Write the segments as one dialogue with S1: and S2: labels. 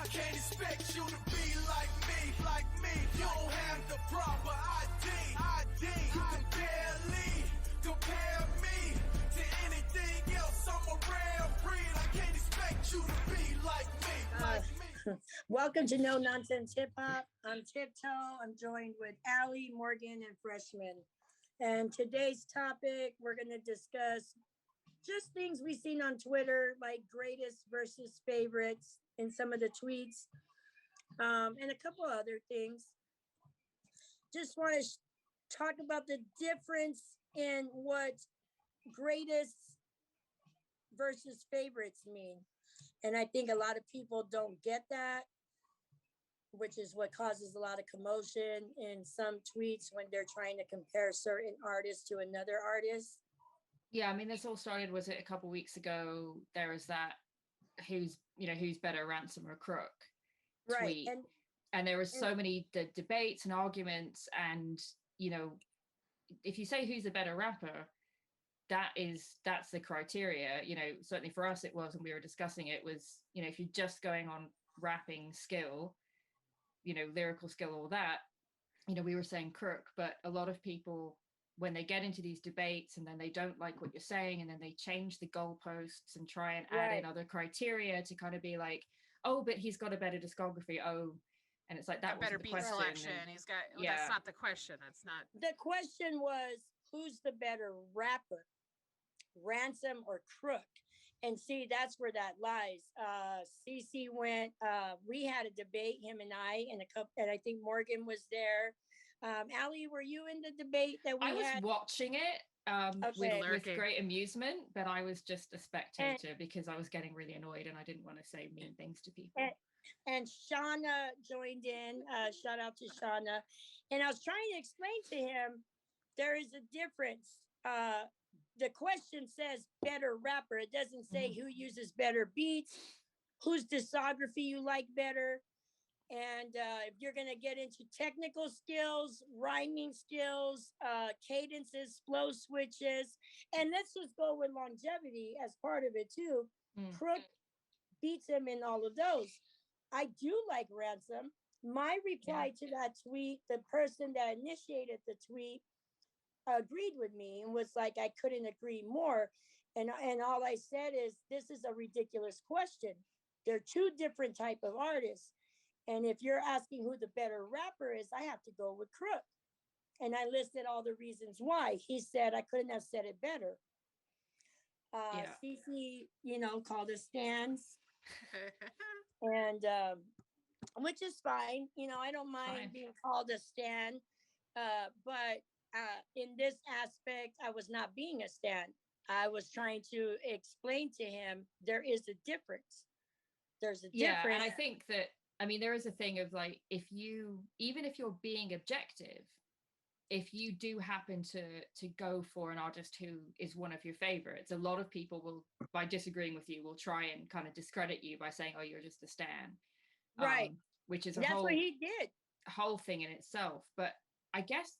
S1: can't expect you to be like me, like me. You don't have the proper ID. You can barely compare me to anything else. I'm a rare breed. I can't expect you to be like me, like me.
S2: Welcome to No Nonsense Hip Hop. I'm Tiptoe. I'm joined with Allie, Morgan, and Freshman. And today's topic, we're going to discuss just things we've seen on Twitter, like greatest versus favorites in some of the tweets, and a couple other things. Just want to talk about the difference in what greatest versus favorites mean. And I think a lot of people don't get that, which is what causes a lot of commotion in some tweets when they're trying to compare certain artists to another artist.
S3: Yeah, I mean, this all started, was it a couple of weeks ago? There was that who's better, Ransom or Crook tweet.
S2: Right.
S3: And there was so many debates and arguments. And, you know, if you say who's a better rapper, that's the criteria. You know, certainly for us it was, and we were discussing it, was, you know, if you're just going on rapping skill, you know, lyrical skill, all that, you know, we were saying Crook, but a lot of people, when they get into these debates and then they don't like what you're saying, and then they change the goalposts and try and add in other criteria to kind of be like, oh, but he's got a better discography. Oh, and it's like, that
S4: better
S3: wasn't the
S4: beat
S3: question.
S4: selection.
S3: And,
S4: He's got, well,
S3: yeah.
S4: That's not the question. That's not.
S2: The question was, who's the better rapper, Ransom or Crook? And see, that's where that lies. CC went, we had a debate, him and I, and I think Morgan was there. Allie, were you in the debate that we had?
S3: I was watching it with great amusement, but I was just a spectator because I was getting really annoyed and I didn't want to say mean things to people.
S2: And Shauna joined in. Shout out to Shauna. And I was trying to explain to him, there is a difference. The question says better rapper. It doesn't say who uses better beats, whose discography you like better. And if you're going to get into technical skills, rhyming skills, cadences, flow switches, and let's just go with longevity as part of it too. Crook beats him in all of those. I do like Ransom. My reply to that tweet, the person that initiated the tweet agreed with me and was like, I couldn't agree more. And all I said is, this is a ridiculous question. They're two different type of artists. And if you're asking who the better rapper is, I have to go with Crook. And I listed all the reasons why. He said I couldn't have said it better. CC, you know, called us stands. And which is fine. You know, I don't mind being called a stan. But in this aspect, I was not being a stan. I was trying to explain to him there is a difference. There's a difference.
S3: Yeah, and I think that, I mean, there is a thing of like, even if you're being objective, if you do happen to go for an artist who is one of your favorites, a lot of people will, by disagreeing with you, will try and kind of discredit you by saying, oh, you're just a stan.
S2: Right.
S3: Which is
S2: that's what he did.
S3: Whole thing in itself. But I guess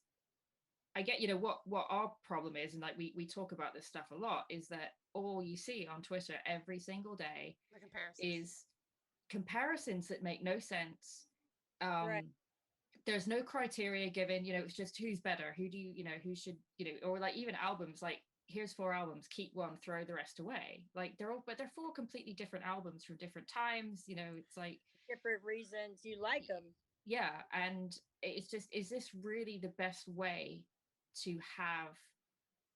S3: I get, you know, what our problem is, and like we talk about this stuff a lot, is that all you see on Twitter every single day is comparisons that make no sense. There's no criteria given, you know, it's just who's better, who do you know, who should, you know, or like even albums, like here's 4 albums, keep one, throw the rest away. Like they're 4 completely different albums from different times, you know, it's like
S2: different reasons you like them.
S3: Yeah, and it's just, is this really the best way to have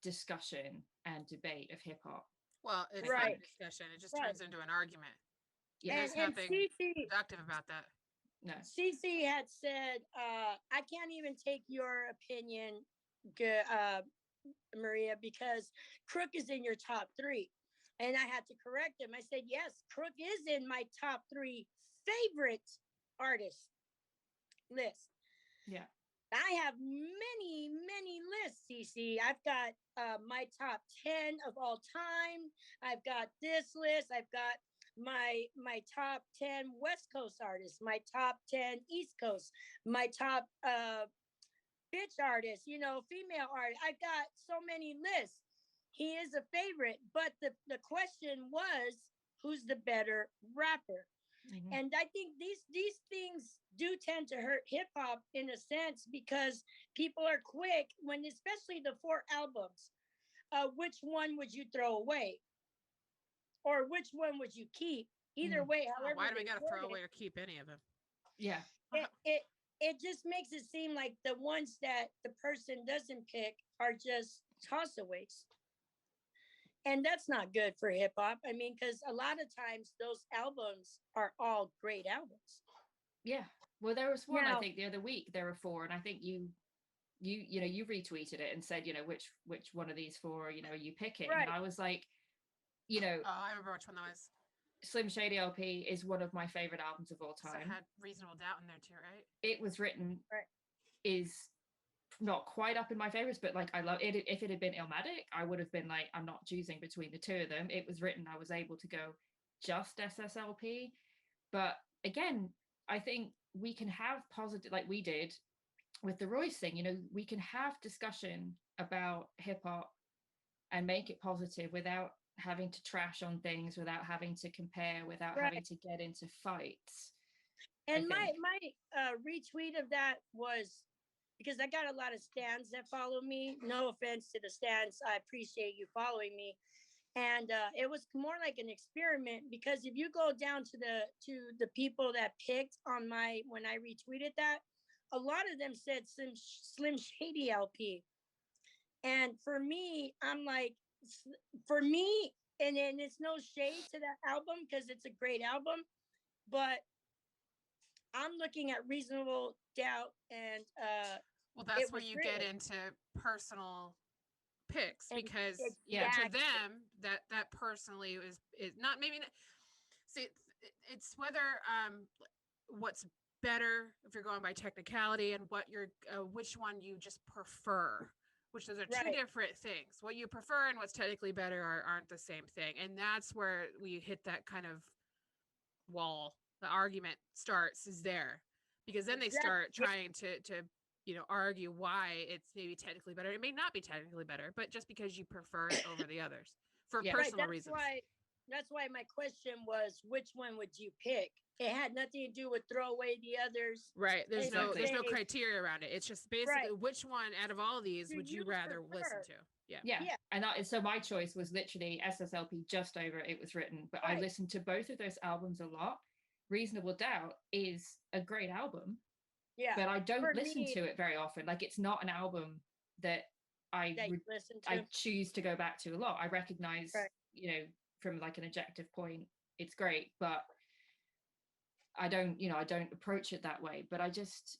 S3: discussion and debate of hip hop?
S4: Well, it's not a discussion, it just turns into an argument.
S3: Yeah,
S4: there's nothing productive about that.
S3: No.
S2: CC had said, I can't even take your opinion, Maria, because Crook is in your top 3. And I had to correct him. I said, yes, Crook is in my top 3 favorite artists list.
S3: Yeah.
S2: I have many, many lists, CC. I've got my top 10 of all time. I've got this list. I've got my top 10 West Coast artists, my top 10 East Coast, my top bitch artists, you know, female artists. I've got so many lists. He is a favorite, but the question was, who's the better rapper?
S3: Mhm.
S2: And I think these things do tend to hurt hip hop in a sense because people are quick when, especially the 4 albums. Which one would you throw away, or which one would you keep? Either
S3: Mm.
S2: way,
S4: Oh,
S2: however
S4: why do we
S2: they
S4: gotta
S2: word
S4: throw
S2: it,
S4: away or keep any of them?
S3: Yeah.
S2: it just makes it seem like the ones that the person doesn't pick are just tossaways. And that's not good for hip hop. I mean, because a lot of times those albums are all great albums.
S3: Yeah. Well, there was one I
S2: Now,
S3: think the other week. There were 4, and I think you retweeted it and said, which one of these 4 are you picking?
S2: right,
S3: And I was like,
S4: Oh, I remember which one that was.
S3: Slim Shady LP is one of my favorite albums of all
S4: So it
S3: time.
S4: had Reasonable Doubt in there too, right?
S3: It was written
S2: right.
S3: is not quite up in my favorites, but like I love it. If it had been Illmatic, I would have been like, I'm not choosing between the 2 of them. It was written, I was able to go just SSLP. But again, I think we can have positive, like we did with the Royce thing, we can have discussion about hip hop and make it positive without having to trash on things, without having to compare, without
S2: Right.
S3: having to get into fights.
S2: And my retweet of that was because I got a lot of stands that follow me. No offense to the stands, I appreciate you following me. And it was more like an experiment because if you go down to the people that picked on my when I retweeted that, a lot of them said Slim Shady LP. And for me, I'm like, for me, and then it's no shade to that album because it's a great album, but I'm looking at Reasonable Doubt, and
S4: Well,
S2: it
S4: that's where
S2: was
S4: you get
S2: written.
S4: into personal picks
S2: And
S4: because
S2: exactly.
S4: to them that personally is not maybe not, see it's whether what's better if you're going by technicality and what you're which one you just prefer, which those are 2
S2: Right.
S4: different things. What you prefer and what's technically better aren't the same thing, and that's where we hit that kind of wall. The argument starts is there because then they
S2: Exactly.
S4: start trying to argue why it's maybe technically better. It may not be technically better, but just because you prefer it over the others for
S3: Yeah.
S2: Right.
S4: personal reasons.
S2: That's why my question was, which one would you pick? It had nothing to do with throw away the others.
S4: Right. There's
S3: Exactly.
S4: no
S2: Say,
S4: criteria around it. It's just basically
S2: Right.
S4: which one out of all these
S2: Do
S4: would you
S2: you
S4: rather listen
S2: prefer?
S4: to? Yeah.
S3: Yeah.
S2: Yeah.
S3: And so my choice was literally SSLP just over It Was Written, but I
S2: Right.
S3: listened to both of those albums a lot. Reasonable Doubt is a great album,
S2: Yeah.
S3: but I don't
S2: For
S3: listen
S2: me,
S3: to it very often. Like it's not an album that
S2: that you listen to.
S3: I choose to go back to a lot. I recognize,
S2: Right.
S3: from like an objective point, it's great, but I don't approach it that way. But I just,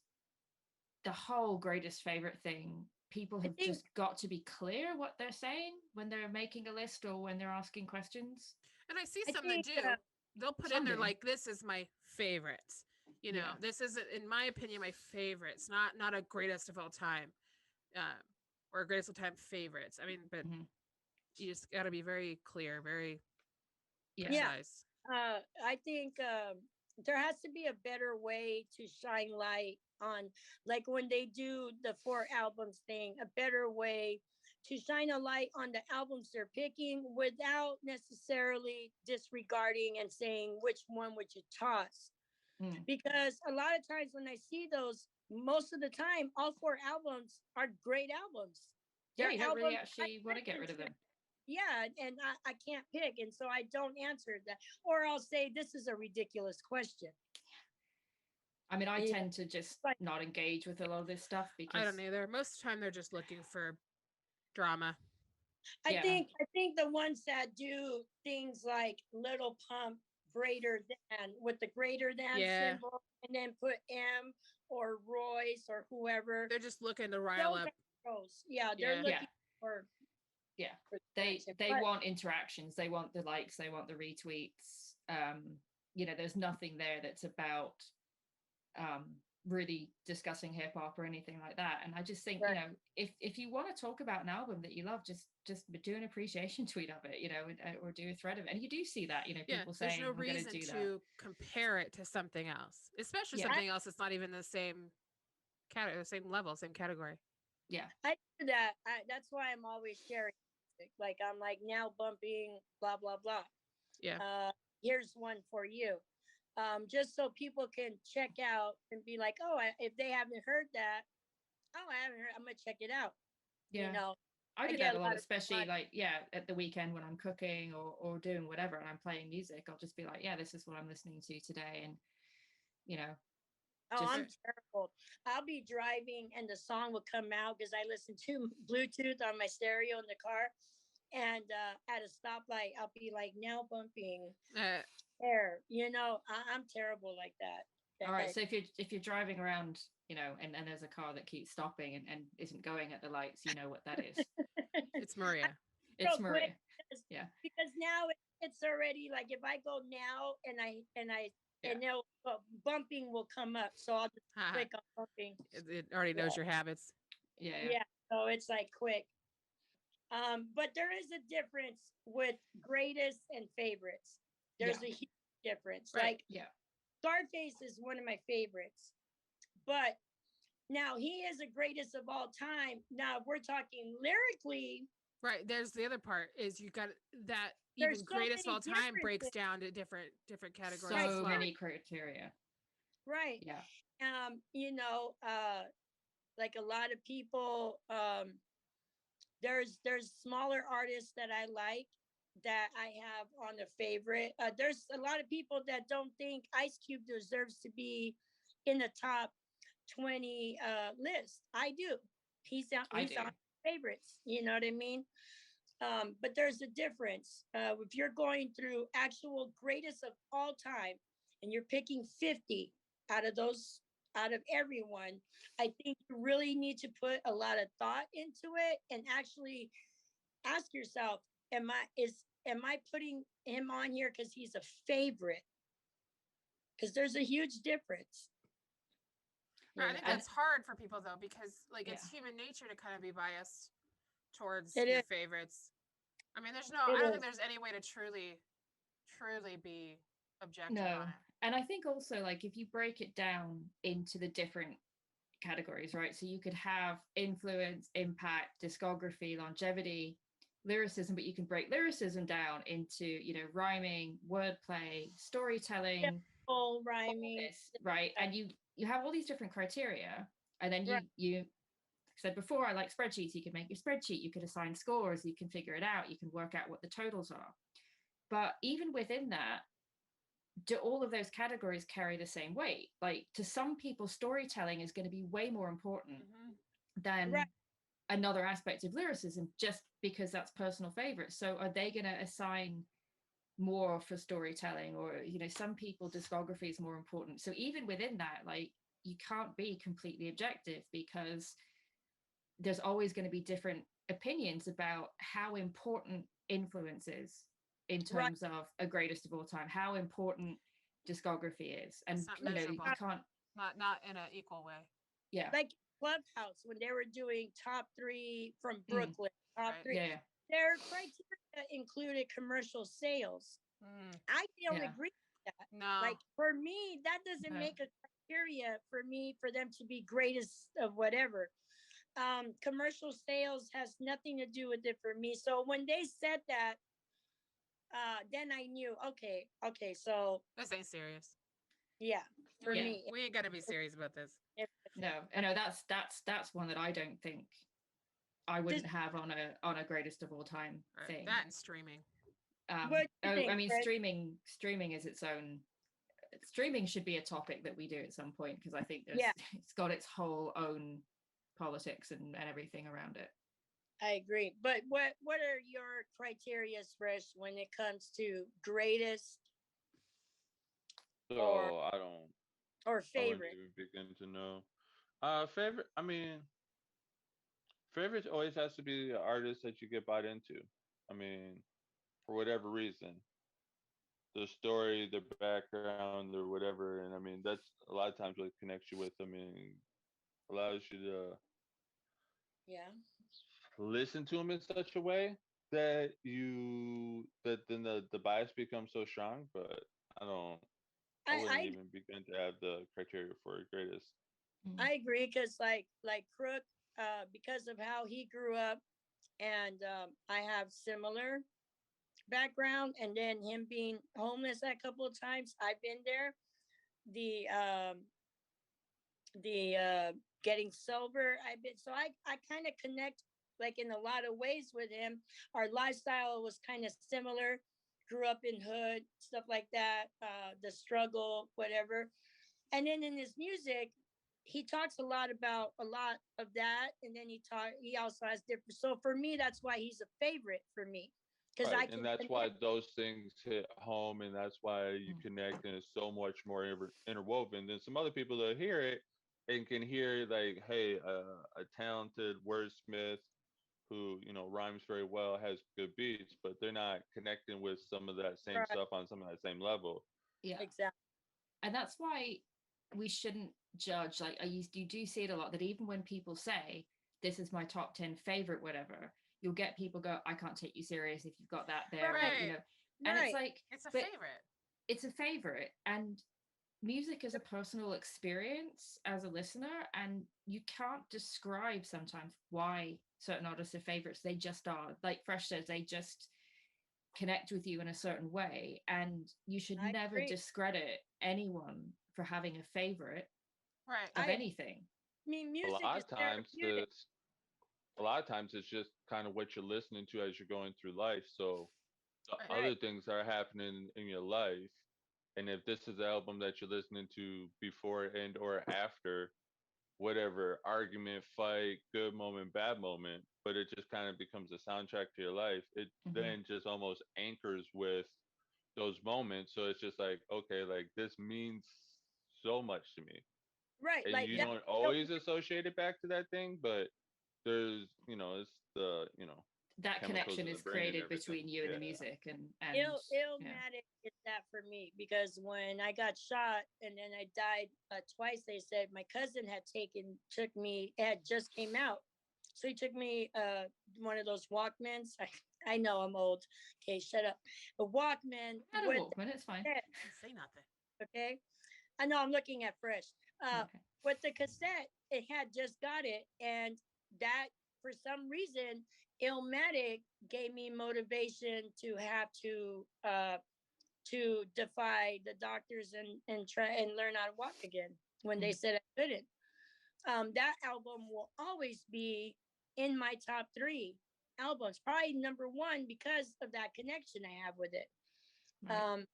S3: the whole greatest favorite thing, people have
S2: think-
S3: just got to be clear what they're saying when they're making a list or when they're asking questions.
S4: And I see
S2: I
S4: some
S2: think,
S4: that do. They'll put in
S3: some
S4: there
S3: do.
S4: like, this is my favorites.
S3: Yeah.
S4: This is, in my opinion, my favorites, not a greatest of all time, or greatest of all time favorites. I mean, but
S3: Mhm.
S4: you just got to be very clear, very
S3: Yeah.
S4: precise.
S2: I think there has to be a better way to shine light on, like when they do the 4 albums thing, a better way to shine a light on the albums they're picking without necessarily disregarding and saying which one would you toss.
S3: Mm.
S2: Because a lot of times when I see those, most of the time, all 4 albums are great albums.
S3: Yeah,
S2: They're
S3: you don't really
S2: albums I
S3: actually want to get rid
S2: listen
S3: of
S2: to.
S3: them.
S2: Yeah, and I can't pick, and so I don't answer that, or I'll say this is a ridiculous question.
S3: I mean, I
S2: Yeah.
S3: tend to just
S2: Like-
S3: not engage with a lot of this stuff because
S4: I don't either. Most of the time, they're just looking for drama.
S2: I
S3: Yeah.
S2: think the ones that do things like Little Pump greater than with the greater than
S4: Yeah.
S2: symbol, and then put M or Royce or whoever.
S4: They're just looking to rile
S2: Those
S4: up.
S2: are those. Yeah, they're
S4: Yeah.
S2: looking
S3: Yeah.
S2: for.
S3: Yeah.
S2: for
S3: they
S2: attention.
S3: they
S2: But-
S3: want interactions, they want the likes, they want the retweets. There's nothing there that's about really discussing hip hop or anything like that. And I just think,
S2: Right.
S3: if you want to talk about an album that you love, just do an appreciation tweet of it, or do a thread of it. And you do see that,
S4: Yeah,
S3: people
S4: there's
S3: saying,
S4: no
S3: I'm going
S4: reason
S3: to do that.
S4: to compare it to something else, especially
S3: Yeah.
S4: something else that's not even the same category, same level, same category.
S3: Yeah.
S2: I do that. That's why I'm always sharing. Like I'm like now bumping blah blah blah.
S4: Yeah.
S2: Here's one for you. just so people can check out and be like, oh, if they haven't heard that, oh, I haven't heard, I'm gonna check it out. You
S3: Yeah.
S2: know,
S3: I
S2: I
S3: do
S2: get
S3: that
S2: a
S3: a lot,
S2: lot of
S3: especially
S2: fun.
S3: like, yeah, at the weekend when I'm cooking or doing whatever and I'm playing music, I'll just be like, yeah, this is what I'm listening to today. And, you know,
S2: Oh,
S3: just,
S2: I'm terrible. I'll be driving and the song will come out because I listen to Bluetooth on my stereo in the car. And at a stoplight, I'll be like, now bumping
S4: Uh,
S2: air. You know, I'm terrible like that.
S3: all right. So if you're driving around, you know, and there's a car that keeps stopping and isn't going at the lights, you know what that is.
S4: it's Maria.
S3: It's
S2: Real quick,
S3: Maria.
S2: because,
S3: Yeah.
S2: because now it's already like if I go now
S3: Yeah.
S2: and they'll bumping will come up, so I'll just
S4: Haha.
S2: click on bumping.
S4: It already knows your habits.
S3: Yeah.
S2: Yeah, so it's like quick. But there is a difference with greatest and favorites. There's
S3: Yeah.
S2: a huge difference.
S4: Right.
S2: Like
S3: Yeah.
S2: Scarface is one of my favorites, but now he is the greatest of all time. Now, if we're talking lyrically,
S4: Right. There's the other part is you got that
S2: there's
S4: even
S2: so
S4: greatest of
S2: many
S4: all time breaks
S2: differences.
S4: down to different categories
S2: Right,
S4: as
S3: So
S4: well.
S3: many criteria.
S2: Right.
S3: Yeah.
S2: You know, like a lot of people, there's smaller artists that I like that I have on a favorite. There's a lot of people that don't think Ice Cube deserves to be in the top 20 list. I do.
S3: I
S2: He's
S3: do.
S2: on favorites. You know what I mean? But there's a difference. If you're going through actual greatest of all time and you're picking 50 out of those, out of everyone, I think you really need to put a lot of thought into it and actually ask yourself, am I putting him on here because he's a favorite? Because there's a huge difference.
S4: Right, I
S2: You
S4: think
S2: know?
S3: And
S4: that's hard for people though, because like
S3: yeah.
S4: it's human nature to kind of be biased towards
S2: It
S4: your
S2: is.
S4: favorites. I mean,
S2: It
S4: I don't think
S2: is.
S4: there's any way to truly be objective
S3: No.
S4: on it.
S3: And I think also like if you break it down into the different categories, right? So you could have influence, impact, discography, longevity, lyricism, but you can break lyricism down into, you know, rhyming, wordplay, storytelling,
S2: Full rhyming.
S3: this, right? And you have all these different criteria, and then
S2: Right.
S3: you said before, I like spreadsheets. You can make your spreadsheet, you can assign scores, you can figure it out, you can work out what the totals are. But even within that, do all of those categories carry the same weight? Like to some people, storytelling is going to be way more important than
S2: Right.
S3: another aspect of lyricism just because that's personal favorite. So are they going to assign more for storytelling, or you know, some people discography is more important? So even within that, like you can't be completely objective because there's always going to be different opinions about how important influence is in
S2: Right.
S3: terms of a greatest of all time, how important discography is. And
S4: It's not
S3: you know,
S4: measurable.
S3: you can't,
S4: Not in an equal way.
S3: yeah,
S2: Like Clubhouse when they were doing top 3 from Brooklyn, top
S4: Right.
S2: 3.
S3: yeah,
S2: Their criteria included commercial sales. I don't
S3: Yeah.
S2: agree with that.
S4: No.
S2: Like for me, that doesn't
S3: No.
S2: make a criteria for me for them to be greatest of whatever. Commercial sales has nothing to do with it for me. So when they said that, then I knew, okay, so
S4: This ain't serious.
S2: yeah, for
S3: Yeah.
S2: me,
S4: We ain't gotta be serious about this.
S3: no, I know that's one that I don't think I wouldn't have on a greatest of all time
S4: Right.
S3: thing.
S4: That and streaming.
S2: What do you
S3: I
S2: think,
S3: mean,
S2: Chris?
S3: streaming is its own. Streaming should be a topic that we do at some point because I think
S2: Yeah.
S3: it's got its whole own politics and everything around it.
S2: I agree. But what are your criteria, Fresh, when it comes to greatest
S5: So
S2: Or-
S5: I don't.
S2: or
S5: I wouldn't
S2: favorite?
S5: even begin to know. Favorite. I mean, favorites always has to be the artist that you get bought into. I mean, for whatever reason, the story, the background, or whatever. And I mean, that's a lot of times what connects you with them and allows you to
S2: Yeah.
S5: listen to them in such a way that then the bias becomes so strong. But I don't. I wouldn't
S2: I
S5: even begin to have the criteria for greatest.
S2: I agree because like Crook, because of how he grew up, and I have similar background, and then him being homeless a couple of times. I've been there. The getting sober. I've been so I kind of connect like in a lot of ways with him. Our lifestyle was kind of similar. Grew up in hood, stuff like that. The struggle, whatever. And then in his music, he talks a lot about a lot of that. And then he also has different. So for me, that's why he's a favorite for me because
S5: Right,
S2: I
S5: and
S2: can
S5: that's why
S2: connect.
S5: those things hit home, and that's why you
S3: Mm.
S5: connect, and it's so much more interwoven than some other people that hear it and can hear like, hey, a talented wordsmith who rhymes very well, has good beats, but they're not connecting with some of that same
S2: Right,
S5: stuff on some of that same level.
S3: Yeah.
S2: exactly.
S3: And that's why we shouldn't judge. Like you do see it a lot that even when people say this is my top 10 favorite whatever, you'll get people go, I can't take you serious if you've got that there, or
S2: Right,
S4: Right.
S3: and it's
S2: right,
S3: like,
S4: It's a
S3: but
S4: favorite.
S3: it's a favorite, and music is a personal experience as a listener, and you can't describe sometimes why certain artists are favorites. They just are. Like Fresh says, they just connect with you in a certain way, and you should
S2: I
S3: never
S2: agree.
S3: discredit anyone for having a favorite
S4: Right.
S3: of
S2: I
S3: anything.
S2: mean,
S5: A
S2: music
S5: lot
S2: is
S5: of times,
S2: therapeutic.
S5: it's just kind of what you're listening to as you're going through life. So the
S4: Right.
S2: Right,
S5: other things that are happening in your life, and if this is the album that you're listening to before and or after whatever argument, fight, good moment, bad moment, but it just kind of becomes a soundtrack to your life, it
S3: Mhm.
S5: then just almost anchors with those moments. So it's just like, okay, like this means so much to me.
S2: right.
S5: And
S2: Like
S5: you
S3: Yeah,
S2: that.
S5: don't
S2: So,
S5: always associate it back to that thing, but there's, it's the,
S3: that
S5: chemicals
S3: connection
S5: in the
S3: is
S5: brain and
S3: created
S5: everything.
S3: between you and the
S5: Yeah.
S3: music, and yeah.
S2: Illmatic is that for me because when I got shot and then I died twice, they said my cousin took me, it had just came out. So he took me one of those Walkmans. I know I'm old. Okay, shut up. A Walkman
S3: I had a
S2: with
S3: Walkman, it's fine.
S2: the cassette,
S4: Didn't say nothing.
S2: okay? I know I'm looking at Fresh. Uh,
S3: Okay.
S2: with the cassette, it had just got it, and that for some reason, Illmatic gave me motivation to have to defy the doctors and try and learn how to walk again when they
S3: Mm.
S2: said I couldn't. That album will always be in my top three albums, probably number one because of that connection I have with it.
S3: Right.
S2: Um,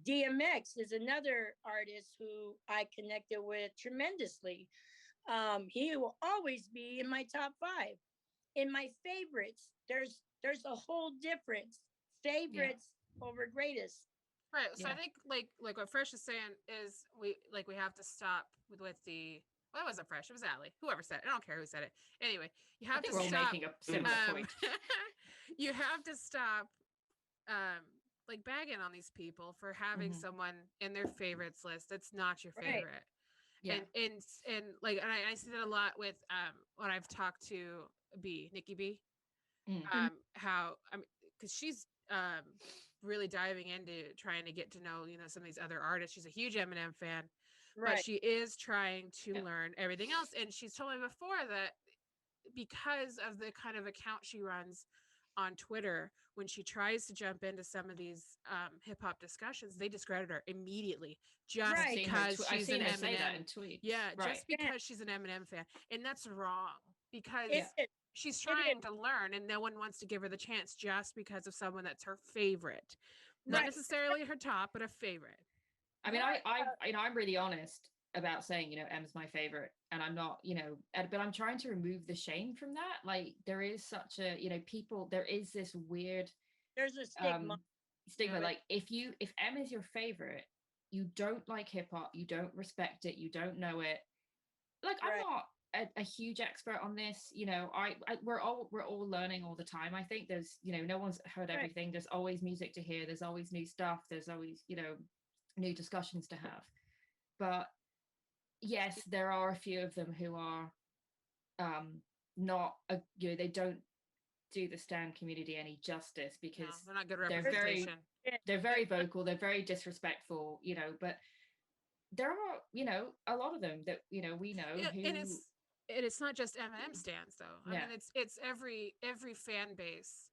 S2: DMX is another artist who I connected with tremendously. He will always be in my top five. In my favorites, there's a whole difference.
S3: Yeah.
S2: Favorites over greatest.
S4: Right. So I
S3: Yeah.
S4: think like what Fresh is saying is we have to stop with the well, it wasn't Fresh, it was Allie. Whoever said it. I don't care who said it. Anyway, you
S3: I
S4: have
S3: think
S4: to
S3: we're all
S4: stop
S3: making a similar point.
S4: you have to stop um like bagging on these people for having
S3: Mhm.
S4: someone in their favorites list that's not your
S2: Right.
S4: favorite.
S3: Yeah.
S4: And like and I see that a lot with when I've talked to Nikki B,
S3: Mm.
S4: how I mean because she's really diving into trying to get to know some of these other artists. She's a huge Eminem fan, but
S2: Right.
S4: she is trying to
S3: Yeah.
S4: learn everything else. And she's told me before that because of the kind of account she runs on Twitter, when she tries to jump into some of these hip hop discussions, they discredit her immediately just
S3: I've
S2: Right.
S3: seen her.
S4: because
S3: I've
S4: she's an
S3: seen her say that
S4: Eminem.
S3: in tweets.
S4: Yeah,
S3: Right.
S4: just
S2: Yeah,
S4: because she's an Eminem fan, and that's wrong
S2: it
S3: Yeah.
S4: because
S2: is.
S4: she's
S2: It is.
S4: trying to learn, and no one wants to give her the chance just because of someone that's her favorite, not
S2: Right.
S4: necessarily her top, but a favorite.
S3: I mean,
S2: Right.
S3: I'm really honest about saying, M's my favorite, and I'm not, but I'm trying to remove the shame from that. Like, there is such a, people, there is this weird
S2: There's a stigma.
S3: um stigma.
S4: Yeah.
S3: Like, if M is your favorite, you don't like hip hop, you don't respect it, you don't know it. Like, I'm
S2: Right.
S3: not a huge expert on this. We're all learning all the time. I think there's, no one's heard
S2: Right.
S3: everything. There's always music to hear. There's always new stuff. There's always, new discussions to have. But yes, there are a few of them who are not they don't do the stan community any justice
S4: No,
S3: because
S4: they're not good
S3: they're
S4: representation.
S3: they're very vocal, they're very disrespectful, but there are, a lot of them that, we know
S4: Yeah,
S3: who.
S4: and it's not just Eminem stands though. I
S3: Yeah.
S4: mean, it's every fan base.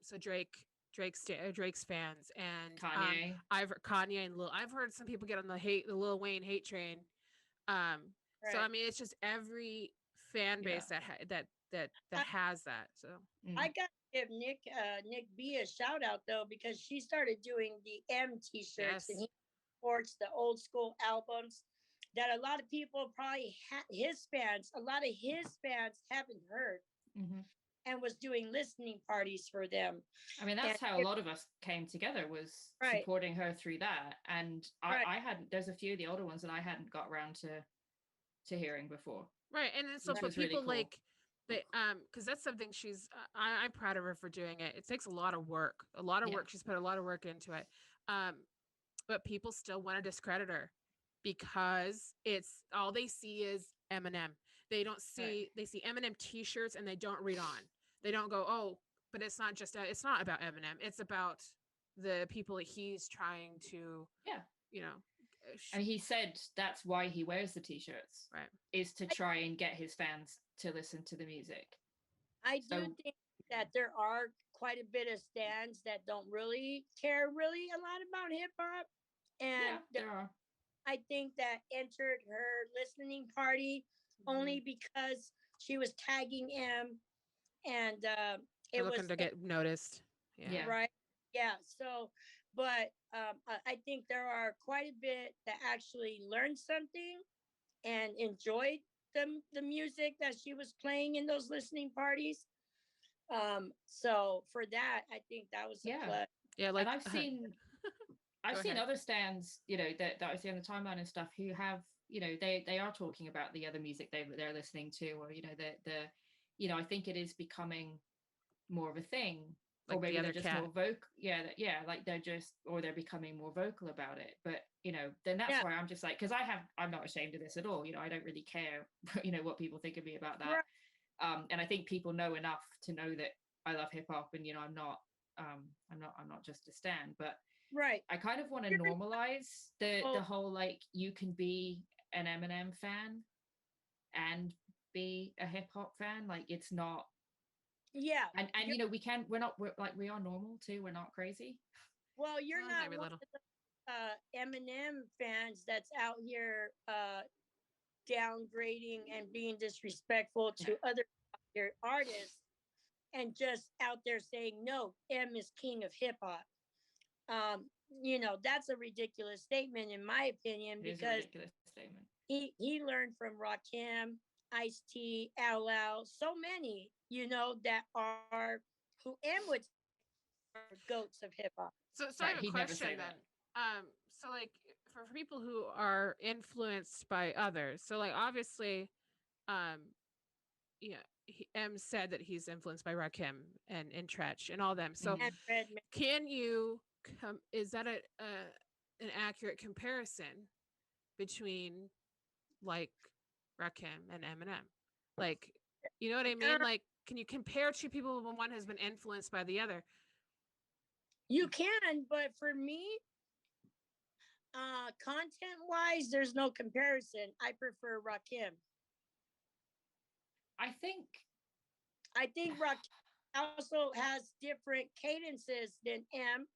S4: So Drake Drake's fans, and
S3: Kanye.
S4: Kanye and Lil. I've heard some people get on the Lil Wayne hate train. So I
S2: Right.
S4: mean, it's just every fan
S3: Yeah.
S4: base that has that. So
S3: Mm.
S2: I got to give Nick B a shout out though, because she started doing the M t-shirts, and
S4: yes,
S2: he supports the old school albums that a lot of people probably his fans, a lot of his fans haven't heard,
S3: Mhm.
S2: and was doing listening parties for them.
S3: I mean,
S2: And
S3: that's how a lot of us came together, was
S2: Right.
S3: supporting her through that. And
S2: Right.
S3: I hadn't, there's a few of the older ones that I hadn't got around to hearing before,
S4: right. And then so,
S3: which
S4: but
S3: was really
S4: people
S3: cool.
S4: like the because that's something she's. I'm proud of her for doing it. It takes a lot of work. A lot of
S3: Yeah.
S4: work. She's put a lot of work into it. But people still want to discredit her because it's all they see is Eminem. They don't see they see Eminem t-shirts and they don't read on. They don't go, oh, but it's not just it's not about Eminem. It's about the people that he's trying to,
S3: Yeah.
S4: you know,
S3: And he said that's why he wears the t-shirts,
S4: right.
S3: is to try and get his fans to listen to the music.
S2: I do
S3: So-
S2: think that there are quite a bit of stands that don't really care really a lot about hip hop, and
S3: Yeah, there are.
S2: I think that entered her listening party only because she was tagging M, and it
S4: They're
S2: was
S4: looking to get noticed. Yeah.
S3: Yeah.
S2: right. Yeah. So, but I think there are quite a bit that actually learned something and enjoyed the music that she was playing in those listening parties. So for that, I think that was a
S3: Yeah.
S2: plus.
S4: Yeah, like
S3: And I've seen I've
S4: Go
S3: seen
S4: ahead.
S3: other stands, you know, that I see on the timeline and stuff, who have, you know, they are talking about the other music they're listening to, or, you know, the you know, I think it is becoming more of a thing.
S4: Like
S3: Or
S4: the
S3: maybe they're
S4: other
S3: just
S4: cat.
S3: more vocal. Yeah, yeah, like they're just, or they're becoming more vocal about it. But, you know, then that's
S2: Yeah.
S3: why I'm just like, because I'm not ashamed of this at all. You know, I don't really care, you know, what people think of me about that.
S2: Right.
S3: And I think people know enough to know that I love hip hop, and, you know, I'm not just a stan, but
S2: Right.
S3: I kind of want to
S2: You're-
S3: normalize the
S2: Oh.
S3: whole, like, you can be an Eminem fan and be a hip hop fan. Like, it's not,
S2: Yeah.
S3: and
S2: You're-
S3: you know, we are normal too. We're not crazy.
S2: Well, you're
S4: Well,
S2: not
S4: maybe a
S2: one
S4: little.
S2: of the Eminem fans that's out here downgrading and being disrespectful to other artists, and just out there saying no, M is king of hip hop. You know, that's a ridiculous statement in my opinion,
S3: It is a
S2: because
S3: ridiculous statement.
S2: he learned from Rakim, Ice T, LL, so many, you know, that are who M would say are goats of hip hop.
S4: So I
S3: Right,
S4: have a
S3: he'd never
S4: question
S3: say
S4: then.
S3: that.
S4: So like for people who are influenced by others, so like obviously, yeah, M said that he's influenced by Rakim and Tretch and all them. So
S3: Mhm.
S2: And Redman.
S4: can you is that an accurate comparison between like Rakim and Eminem? Like, you know what I mean? Like, can you compare two people when one has been influenced by the other?
S2: You can, but for me, content wise, there's no comparison. I prefer Rakim.
S3: I think
S2: I think Rakim also has different cadences than M,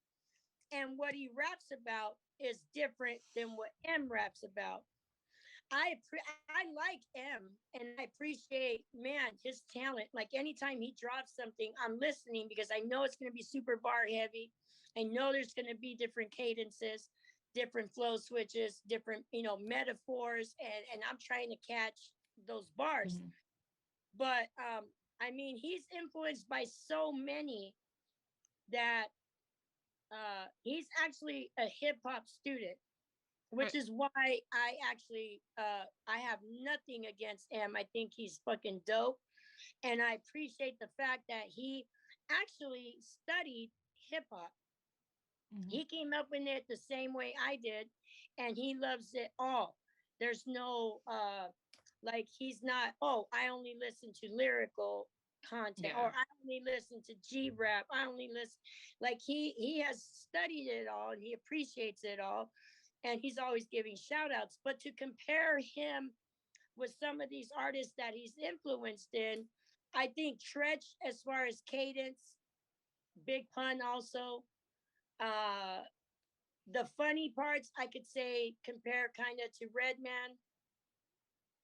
S2: and what he raps about is different than what M raps about. I like M, and I appreciate, man, his talent. Like anytime he drops something, I'm listening because I know it's going to be super bar heavy. I know there's going to be different cadences, different flow switches, different, you know, metaphors, and I'm trying to catch those bars.
S3: Mhm.
S2: But I mean, he's influenced by so many that he's actually a hip hop student, which
S4: Right.
S2: is why I actually I have nothing against him. I think he's fucking dope, and I appreciate the fact that he actually studied hip hop.
S3: Mhm.
S2: He came up in it the same way I did, and he loves it all. There's no like he's not, oh, I only listen to lyrical content,
S3: Yeah.
S2: or I only listen to G rap. I only listen, like he has studied it all and he appreciates it all, and he's always giving shout outs. But to compare him with some of these artists that he's influenced in, I think Tretch, as far as cadence, Big Pun also. Uh, the funny parts I could say compare kind of to Redman.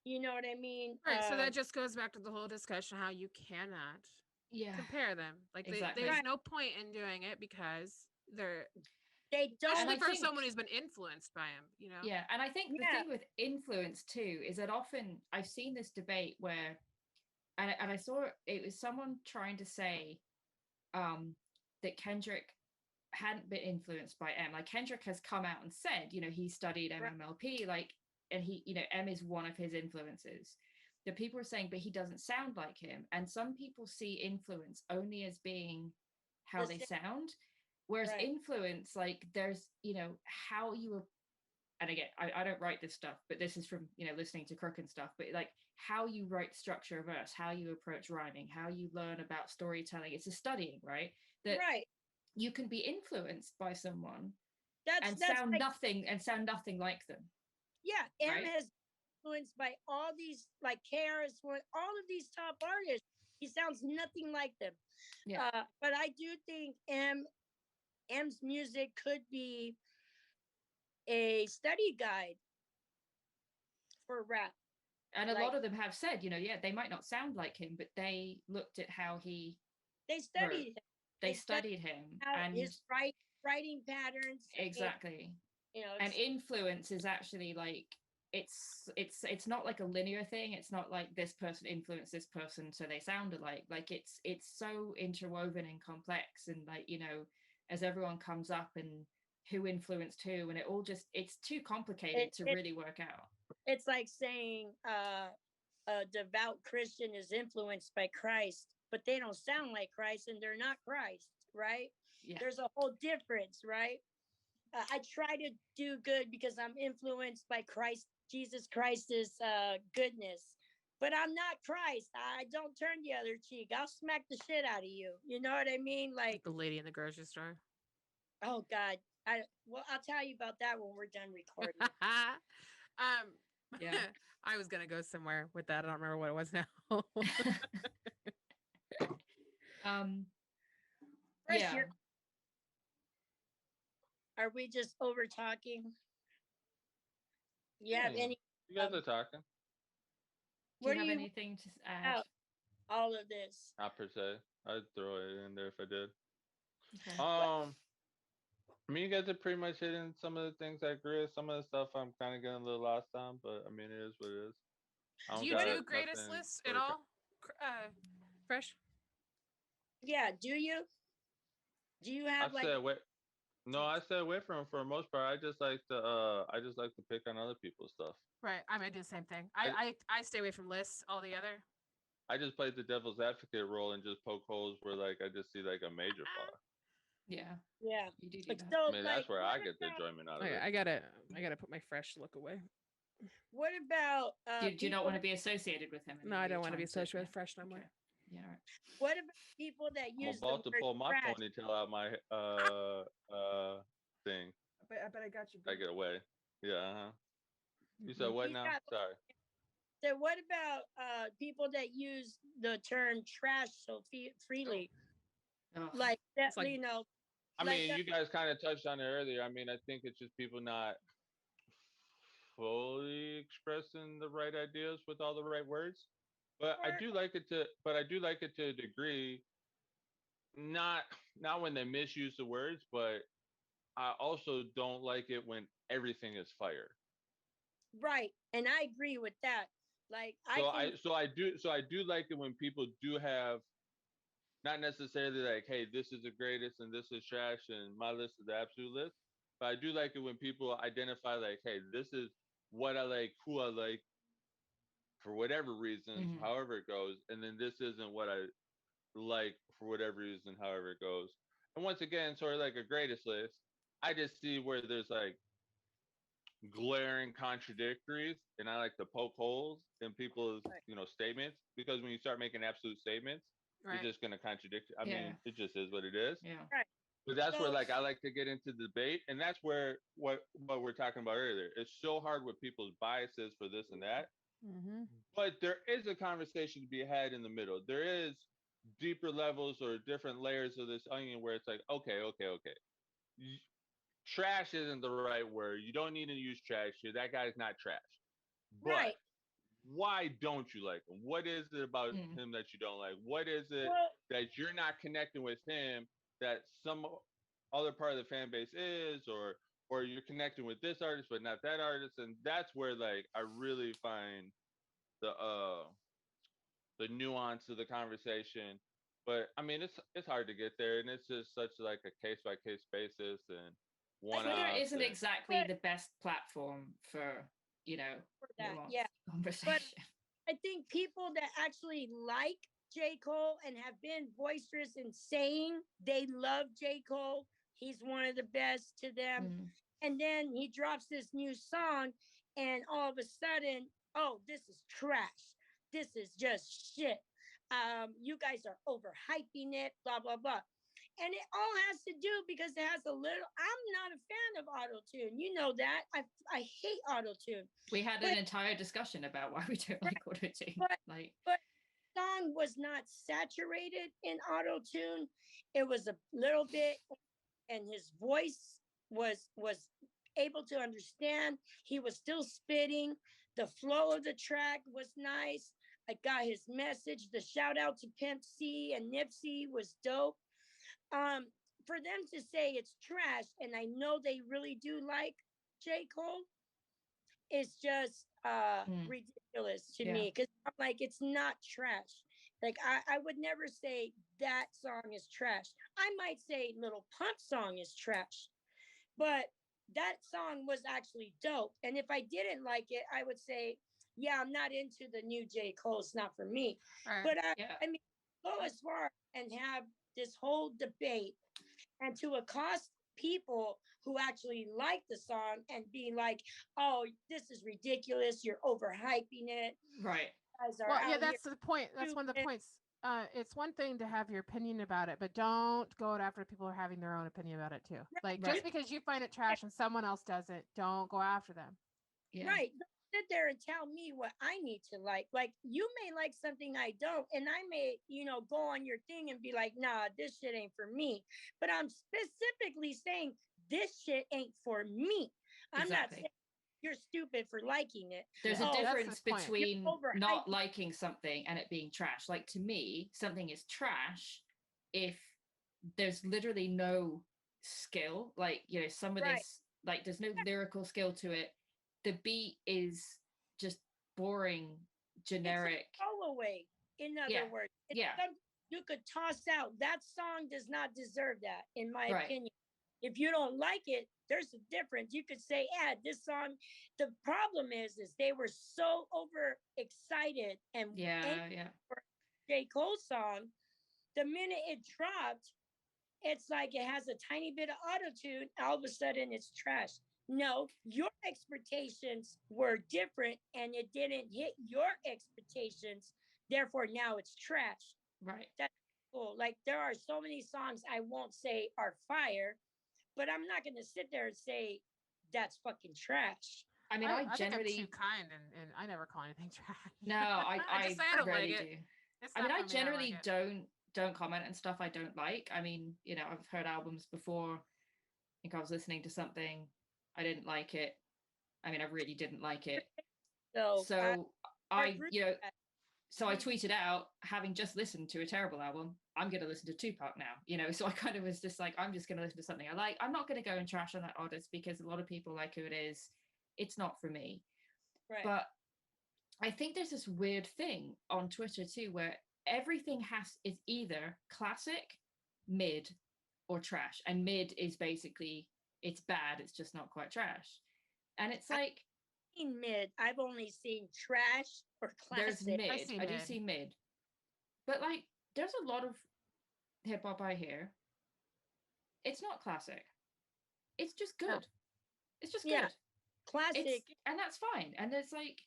S2: You know what I mean?
S4: Right. So that just goes back to the whole discussion how you cannot
S3: Yeah,
S4: compare them. Like
S3: exactly.
S4: there's
S2: Right.
S4: no point in doing it because they're
S2: They don't.
S4: especially
S3: I
S4: for
S3: think-
S4: someone who's been influenced by him, you know?
S3: Yeah, and I think the
S2: Yeah.
S3: thing with influence too is that often I've seen this debate where, and I saw it was someone trying to say that Kendrick hadn't been influenced by M. Like Kendrick has come out and said, you know, he studied
S2: Right.
S3: MMLP, like, and he, you know, M is one of his influences. That people are saying, but he doesn't sound like him. And some people see influence only as being how
S2: The
S3: they
S2: same-
S3: sound, whereas
S2: Right.
S3: influence, like, there's, you know, how you. And again, I don't write this stuff, but this is from, you know, listening to Crook and stuff. But like how you write structure of verse, how you approach rhyming, how you learn about storytelling. It's a studying, right? That
S2: Right.
S3: you can be influenced by someone
S2: That's
S3: and
S2: that's
S3: sound
S2: like,
S3: nothing like them.
S2: yeah. M
S3: right?
S2: has influenced by all these like KRS One, all of these top artists. He sounds nothing like them.
S3: Yeah.
S2: But I do think M's music could be a study guide for rap.
S3: And a
S2: Like-
S3: lot of them have said, you know, yeah, they might not sound like him, but they looked at how he
S2: They studied him,
S3: they
S2: They studied
S3: studied him
S2: how
S3: and
S2: his writing patterns. and,
S3: exactly.
S2: you know,
S3: And
S2: it's-
S3: influence is actually like it's not like a linear thing. It's not like this person influenced this person so they sound alike. Like it's so interwoven and complex, and like, you know, as everyone comes up and who influenced who, and it all just it's too complicated to
S2: it-
S3: really work out.
S2: it's like saying a devout Christian is influenced by Christ, but they don't sound like Christ and they're not Christ, right?
S3: Yeah.
S2: There's a whole difference, right? I try to do good because I'm influenced by Christ, Jesus Christ's goodness, but I'm not Christ. I don't turn the other cheek. I'll smack the shit out of you. You know what I mean? Like,
S4: The lady in the grocery store.
S2: oh God. I'll tell you about that when we're done recording.
S3: Yeah.
S4: I was gonna go somewhere with that. I don't remember what it was now.
S2: Fresh,
S3: yeah.
S2: are we just over talking? You have
S5: Yeah.
S2: any?
S5: You guys
S2: Um,
S5: are talking.
S3: Do
S2: What
S3: you
S2: do
S3: have
S2: you
S3: anything to add?
S2: out all of this?
S5: Not per se. I'd throw it in there if I did.
S3: Okay.
S5: I mean, you guys are pretty much hitting some of the things I agree with. Some of the stuff I'm kind of getting a little lost on, but I mean, it is what it is. I
S4: Do
S5: don't
S4: you
S5: got
S4: do greatest
S5: nothing
S4: lists
S5: for
S4: at
S5: a
S4: all? Fresh?
S2: Yeah, do you? Do you
S5: I
S2: have like
S5: stay away. No, I stay away from it for the most part. I just like to pick on other people's stuff.
S4: Right. I mean, I do the same thing. I stay away from lists altogether.
S5: I just play the devil's advocate role and just poke holes where like I just see like a major flaw.
S3: Yeah,
S2: yeah?
S3: you do
S2: Like,
S3: that.
S2: so
S5: I mean,
S2: like
S5: that's where I
S2: what
S5: get the
S2: about-
S5: enjoyment out of
S4: Okay,
S5: it.
S4: I gotta put my fresh look away.
S2: What about
S3: Do you not
S2: people
S3: want to
S2: that-
S3: be associated with him?
S4: No,
S3: anymore?
S4: I
S3: You're
S4: don't want to be
S3: trying
S4: associated with
S3: yeah,
S4: fresh no more.
S3: okay. Yeah, all right.
S2: what about people that
S5: I'm
S2: use the
S5: about to
S2: word
S5: pull my
S2: trash?
S5: ponytail out my thing.
S4: I bet I got you.
S5: I get away. Yeah. You said
S3: Mhm.
S5: what
S2: He's
S5: now?
S2: got-
S5: Sorry.
S2: So what about people that use the term trash so freely?
S3: Ugh.
S2: Like that,
S4: It's like-
S2: you know,
S5: I
S2: like
S5: mean,
S2: that-
S5: you guys kind of touched on it earlier. I mean, I think it's just people not fully expressing the right ideas with all the right words. But I
S2: Or-
S5: do like it to a degree. Not when they misuse the words, but I also don't like it when everything is fire.
S2: right, and I agree with that. Like
S5: So
S2: I think
S5: I do like it when people do have not necessarily like, hey, this is the greatest and this is trash and my list is the absolute list. But I do like it when people identify like, hey, this is what I like, who I like, for whatever reasons,
S3: Mhm.
S5: however it goes, and then this isn't what I like for whatever reason, however it goes. And once again, sort of like a greatest list, I just see where there's like glaring contradictories, and I like to poke holes in people's,
S2: Right.
S5: statements, because when you start making absolute statements,
S4: Right.
S5: you're just going to contradict. I
S3: Yeah.
S5: mean, it just is what it is.
S3: Yeah.
S5: But that's where
S2: So-
S5: like I like to get into debate, and that's where what we're talking about earlier. It's so hard with people's biases for this and that,
S4: Mm-hmm.
S5: but there is a conversation to be had in the middle. There is deeper levels or different layers of this onion where it's like, okay. Y- Trash isn't the right word. You don't need to use trash here. That guy's not trash. But
S2: Right.
S5: why don't you like him? What is it about
S3: Mm.
S5: him that you don't like? What is it
S2: Well,
S5: that you're not connecting with him that some other part of the fan base is, or you're connecting with this artist but not that artist? And that's where like I really find the nuance of the conversation. But I mean, it's hard to get there, and it's just such like a case by case basis and one
S3: Twitter
S5: offs.
S3: isn't
S5: And
S3: exactly
S2: but
S3: the best platform for,
S2: for that, yeah.
S3: nuanced
S2: But
S3: conversation.
S2: I think people that actually like J. Cole and have been boisterous in saying they love J. Cole, he's one of the best to them.
S3: Mm.
S2: And then he drops this new song, and all of a sudden, oh, this is trash. This is just shit. You guys are overhyping it, blah, blah, blah. And it all has to do because it has a little. I'm not a fan of auto tune. You know that. I hate auto tune.
S3: We had
S2: But
S3: an entire discussion about why we don't like auto-tune.
S2: but
S3: Like,
S2: but song was not saturated in auto tune. It was a little bit, and his voice was able to understand. He was still spitting. The flow of the track was nice. I got his message. The shout out to Pimp C and Nipsey was dope. Um, for them to say it's trash, and I know they really do like J. Cole, it's just
S3: mm,
S2: ridiculous to
S3: yeah,
S2: me because I'm like, it's not trash. Like I would never say that song is trash. I might say Little Pump song is trash, but that song was actually dope. And if I didn't like it, I would say, yeah, I'm not into the new J. Cole. It's not for me.
S4: Right.
S2: But
S3: yeah,
S2: I mean, go as far and have this whole debate and to accost people who actually like the song and be like, oh, this is ridiculous. You're overhyping it.
S3: right.
S2: You guys are
S4: Well, yeah,
S2: out here
S4: that's the point. That's one of the
S2: stupid.
S4: points. It's one thing to have your opinion about it, but don't go after people who are having their own opinion about it too. Like
S3: Right.
S4: just because you find it trash and someone else doesn't, don't go after them.
S3: Yeah.
S2: Right. Don't sit there and tell me what I need to like. Like you may like something I don't, and I may, go on your thing and be like, nah, this shit ain't for me. But I'm specifically saying this shit ain't for me. I'm not
S3: Exactly.
S2: saying you're stupid for liking it.
S3: There's a
S2: Oh,
S4: That's the
S3: difference
S4: point.
S3: between
S2: overhyping
S3: not liking something and it being trash. Like to me, something is trash if there's literally no skill. Like, some of
S2: right.
S3: this, like, there's no lyrical skill to it. The beat is just boring,
S2: It's a
S3: generic.
S2: throwaway. In
S3: Yeah.
S2: other words, it's
S3: Yeah.
S2: something you could toss out. That song does not deserve that, in my
S3: Right.
S2: opinion. If you don't like it, there's a difference. You could say, yeah, this song. The problem is they were so over excited and
S3: Yeah. Yeah.
S2: for J. Cole song. The minute it dropped, it's like it has a tiny bit of auto tune. All of a sudden, it's trash. No, your expectations were different, and it didn't hit your expectations. Therefore, now it's trash.
S3: Right.
S2: That's cool. Like there are so many songs I won't say are fire, but I'm not going to sit there and say that's fucking trash.
S3: I mean,
S4: I
S3: I
S4: think I'm
S3: generally
S4: too kind and I never call anything trash.
S3: no, I
S4: I just say I don't like
S3: rarely
S4: it.
S3: do.
S4: It's
S3: I mean,
S4: not
S3: I
S4: for me, I don't like
S3: generally
S4: it.
S3: don't comment on stuff I don't like. I mean, I've heard albums before. I think I was listening to something, I didn't like it. I mean, I really didn't like it.
S2: So
S3: So
S2: I
S3: I,
S2: agree with that.
S3: so I tweeted out, having just listened to a terrible album, I'm going to listen to Tupac now. So I kind of was just like, I'm just going to listen to something I like. I'm not going to go and trash on that artist because a lot of people like who it is. It's not for me.
S2: Right.
S3: But I think there's this weird thing on Twitter too, where everything is either classic, mid, or trash. And mid is basically it's bad, it's just not quite trash. And it's
S2: I've
S3: like
S2: seen mid. I've only seen trash or
S3: there's
S2: classic.
S3: mid.
S4: see
S3: I do
S4: mid.
S3: see mid. But like there's a lot of hip hop I hear. It's not classic. It's just
S4: No.
S3: good. It's just
S2: Yeah.
S3: good.
S2: Classic.
S3: And that's fine. And it's like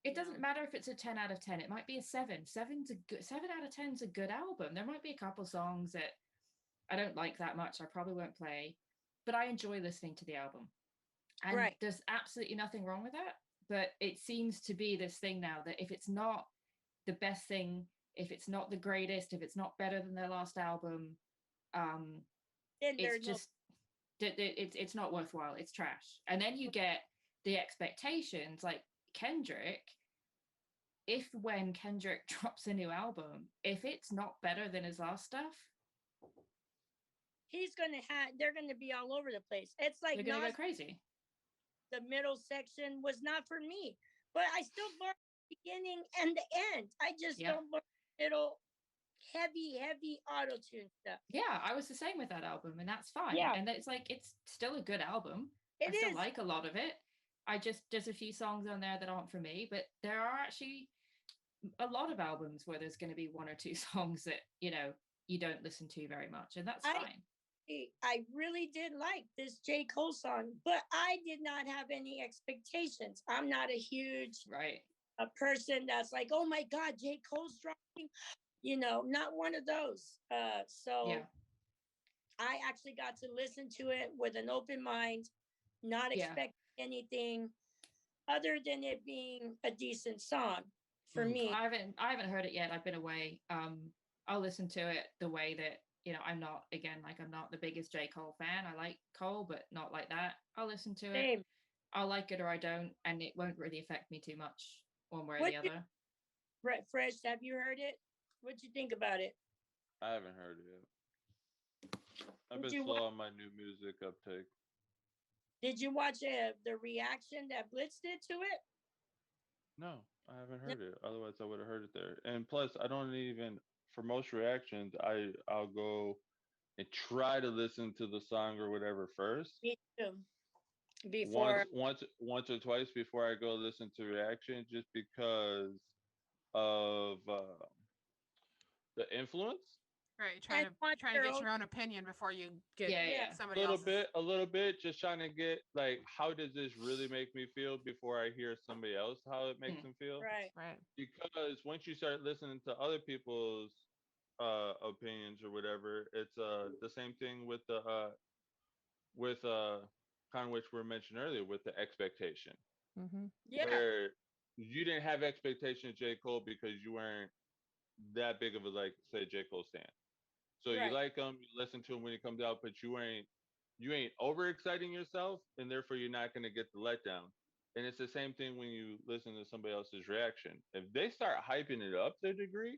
S3: it
S4: Yeah.
S3: doesn't matter if it's a 10 out of 10. It might be a 7. 7 out of 10 is a good album. There might be a couple songs that I don't like that much. I probably won't play, but I enjoy listening to the album. And
S2: Right.
S3: there's absolutely nothing wrong with that. But it seems to be this thing now that if it's not the best thing if it's not the greatest, if it's not better than their last album,
S2: Then
S3: it's
S2: there's no
S3: just it's not worthwhile. It's trash. And then you get the expectations, like Kendrick. If when Kendrick drops a new album, if it's not better than his last stuff,
S2: he's gonna have they're gonna be all over the place. It's like
S3: they're gonna
S2: Nas,
S3: go crazy.
S2: the middle section was not for me, but I still bought the beginning and the end. I just
S3: Yeah.
S2: don't buy middle heavy auto tune stuff.
S3: Yeah, I was the same with that album, and that's fine.
S2: Yeah.
S3: And it's like it's still a good album.
S2: It
S3: I still
S2: is.
S3: like a lot of it. I just there's a few songs on there that aren't for me, but there are actually a lot of albums where there's going to be one or two songs that you don't listen to very much, and that's fine.
S2: I really did like this J. Cole song, but I did not have any expectations. I'm not a huge
S3: Right.
S2: a person that's like, oh my God, J. Cole's dropping, not one of those. So
S3: Yeah.
S2: I actually got to listen to it with an open mind, not
S3: Yeah.
S2: expecting anything other than it being a decent song for me.
S3: I haven't heard it yet. I've been away. I'll listen to it the way that I'm not the biggest J. Cole fan. I like Cole, but not like that. I'll listen to it.
S2: Same.
S3: I'll like it or I don't, and it won't really affect me too much one way or
S2: What
S3: the
S2: do-
S3: other.
S2: Fresh, have you heard it? What'd you think about it?
S5: I haven't heard it yet. I've
S2: Did
S5: been
S2: you
S5: slow on my new music uptake.
S2: Did you watch the reaction that Blitz did to it?
S5: No, I haven't heard it. Otherwise, I would have heard it there. And plus, I don't even for most reactions, I'll go and try to listen to the song or whatever first.
S2: Me too. Before
S5: Once or twice before I go listen to reaction, just because of the influence.
S4: Right, trying
S2: And
S4: to
S2: want
S4: trying to
S2: your
S4: get
S2: own-
S4: your own opinion before you get
S3: Yeah.
S4: somebody
S5: A little
S4: else's.
S5: bit, just trying to get like, how does this really make me feel before I hear somebody else how it makes them feel.
S2: right.
S4: Right.
S5: Because once you start listening to other people's opinions or whatever, it's the same thing with the kind of which we mentioned earlier with the expectation,
S4: Mm-hmm.
S2: Yeah.
S5: where you didn't have expectations of J. Cole because you weren't that big of a, like, say, J. Cole stan. So you
S2: Right.
S5: like him, you listen to him when he comes out, but you ain't overexciting yourself, and therefore you're not gonna get the letdown. And it's the same thing when you listen to somebody else's reaction. If they start hyping it up to a degree,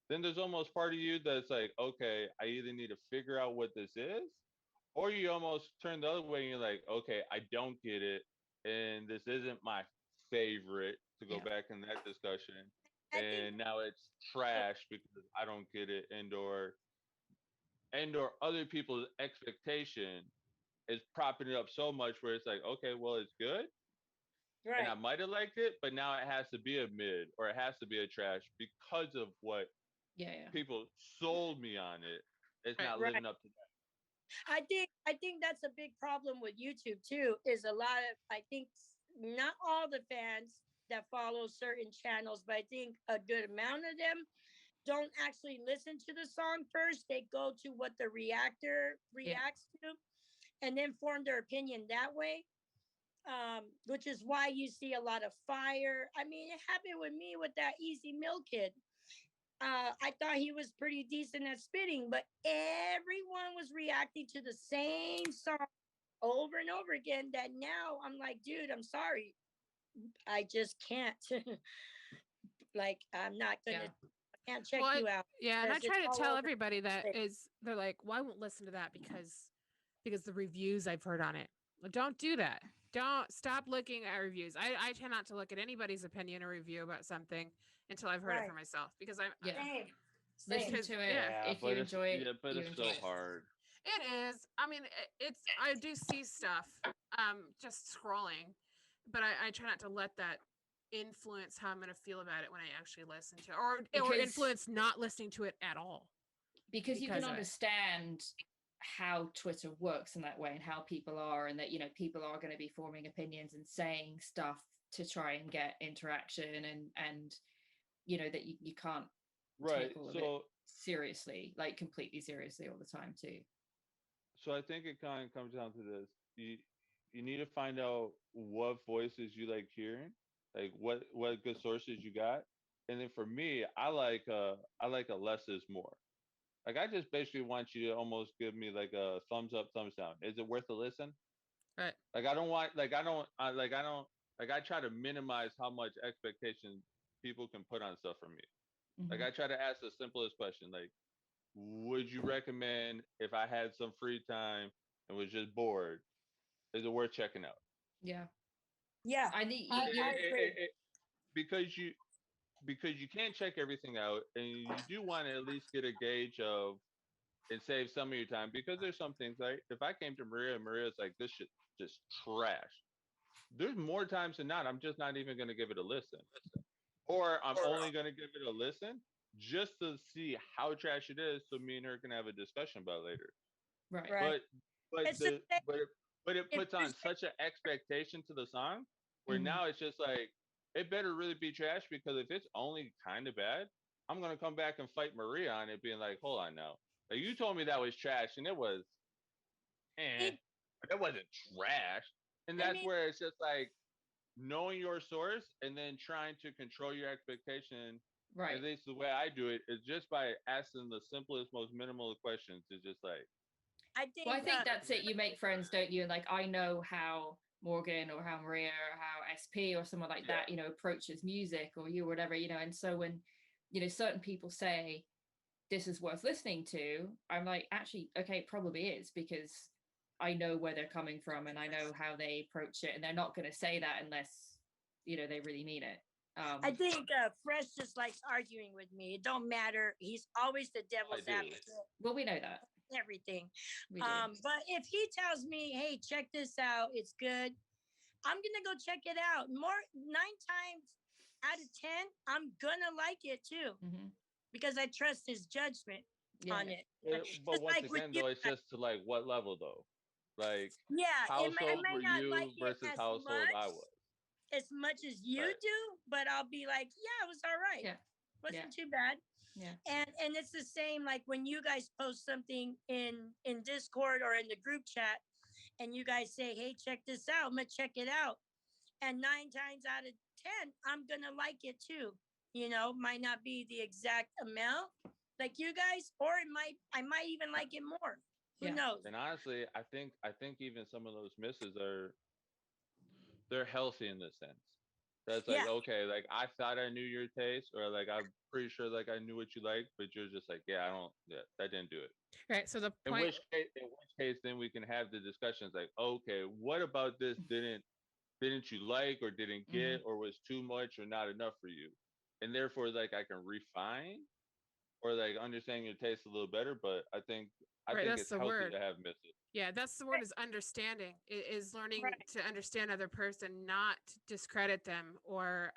S5: then there's almost part of you that's like, okay, I either need to figure out what this is, or you almost turn the other way and you're like, okay, I don't get it, and this isn't my favorite, to go
S3: Yeah.
S5: back in that discussion.
S2: I think
S5: And now it's trash because I don't get it, and or other people's expectation is propping it up so much where it's like, okay, well, it's good, and
S2: right.
S5: I might have liked it, but now it has to be a mid or it has to be a trash because of what
S3: Yeah.
S5: people sold me on it. It's not
S2: Right.
S5: living up to that.
S2: I think that's a big problem with YouTube too. Is a lot of I think not all the fans that follow certain channels, but I think a good amount of them don't actually listen to the song first. They go to what the reactor reacts to, and then form their opinion that way. Which is why you see a lot of fire. I mean, it happened with me with that Easy Mill kid. I thought he was pretty decent at spitting, but everyone was reacting to the same song over and over again. That now I'm like, dude, I'm sorry, I just can't. Like, I'm not gonna.
S3: Yeah.
S2: I can't check
S4: Well,
S2: you out.
S4: Yeah, and I
S2: because
S4: try
S2: it's
S4: to
S2: all
S4: tell
S2: over
S4: everybody that
S2: place.
S4: is they're like, well, I won't listen to that because the reviews I've heard on it. Well, don't do that. Don't stop looking at reviews. I tend not to look at anybody's opinion or review about something until I've heard it
S2: Right.
S4: for myself because I'm
S3: Yeah.
S2: Same.
S3: Listen
S4: Because-
S3: to it.
S4: yeah.
S3: If you enjoy it,
S5: but
S3: you
S5: it's
S3: enjoy
S5: so
S3: it.
S5: hard.
S4: It is. I mean, it's. I do see stuff, just scrolling, but I try not to let that influence how I'm going to feel about it when I actually listen to it, or
S3: Because-
S4: influence not listening to it at all.
S3: Because you
S4: because
S3: can
S4: of it.
S3: understand how Twitter works in that way and how people are, and that people are going to be forming opinions and saying stuff to try and get interaction, and that you can't
S5: Right.
S3: take all of it
S5: So
S3: seriously, like completely seriously all the time too.
S5: so I think it kind of comes down to this. You need to find out what voices you like hearing, like what good sources you got, and then for me, I like a less is more. Like I just basically want you to almost give me like a thumbs up, thumbs down. Is it worth a listen?
S4: Right.
S5: Like I don't want like I don't like I try to minimize how much expectation people can put on stuff for me. Like
S3: Mhm.
S5: I try to ask the simplest question, like, would you recommend if I had some free time and was just bored, is it worth checking out?
S3: Yeah.
S2: Yeah,
S3: I think
S2: I,
S3: you
S2: I agree.
S5: Because you can't check everything out, and you do want to at least get a gauge of and save some of your time because there's some things like if I came to Maria and Maria's like this shit just trash. There's more times than not I'm just not even gonna give it a listen. Or I'm only gonna give it a listen just to see how trash it is so me and her can have a discussion about it later.
S3: right.
S2: Right.
S5: But but
S2: It's the
S5: the
S2: same
S5: but it
S2: if
S5: puts
S2: you're
S5: on such an expectation to the song where
S3: Mhm.
S5: now it's just like it better really be trash because if it's only kind of bad, I'm gonna come back and fight Maria on it, being like, hold on now, like you told me that was trash and it was
S2: saying,
S5: but it wasn't trash, and
S2: I
S5: that's
S2: mean,
S5: where it's just like knowing your source and then trying to control your expectation.
S3: Right.
S5: At least the way I do it is just by asking the simplest, most minimal of questions. Is just like,
S2: I
S3: Well, I
S2: think
S3: think that's it. You make friends, don't you? And like I know how Morgan or how Maria or how SP or someone like
S5: yeah,
S3: that, approaches music or you or whatever, and so when, certain people say this is worth listening to, I'm like, actually, okay, it probably is because I know where they're coming from and I know how they approach it, and they're not going to say that unless, they really mean it.
S2: I think Fresh just likes arguing with me. It don't matter. He's always the
S5: I
S2: devil's
S5: do.
S2: advocate.
S3: Well, we know that.
S2: Everything.
S3: We do.
S2: But if he tells me, "Hey, check this out. It's good," I'm gonna go check it out. 9 times out of 10, I'm gonna like it too
S3: Mhm.
S2: because I trust his judgment
S3: Yeah.
S2: on it.
S5: But
S2: Just
S5: once
S2: like with
S5: again,
S2: you
S5: though, it's
S2: guys.
S5: just to like what level though? Like
S2: Yeah, I
S5: household
S2: may
S5: were
S2: not like
S5: you
S2: it
S5: versus
S2: as
S5: household I was.
S2: much as you
S5: Right.
S2: do, but I'll be like, yeah, it was all right.
S3: Yeah.
S2: Wasn't
S3: Yeah.
S2: too bad.
S3: Yeah.
S2: And it's the same like when you guys post something in Discord or in the group chat and you guys say, "Hey, check this out. I'm gonna check it out." And 9 times out of 10, I'm gonna like it too. Might not be the exact amount like you guys, or I might even like it more. Who
S3: Yeah.
S2: knows?
S5: And honestly, I think even some of those misses they're healthy in this sense. That's like
S2: Yeah,
S5: okay, like I thought I knew your taste, or like I'm pretty sure like I knew what you like, but you're just like, yeah, I don't, yeah, that didn't do it.
S4: Right. So the
S5: In
S4: point,
S5: which case, then we can have the discussions like, okay, what about this didn't you like or didn't
S3: Mhm.
S5: get or was too much or not enough for you, and therefore like I can refine or like understand your taste a little better. But I
S4: right,
S5: think
S4: that's
S5: it's
S4: the
S5: healthy
S4: word.
S5: to have misses.
S4: Yeah, that's the word is understanding. Is learning
S2: right.
S4: to understand other person, not discredit them or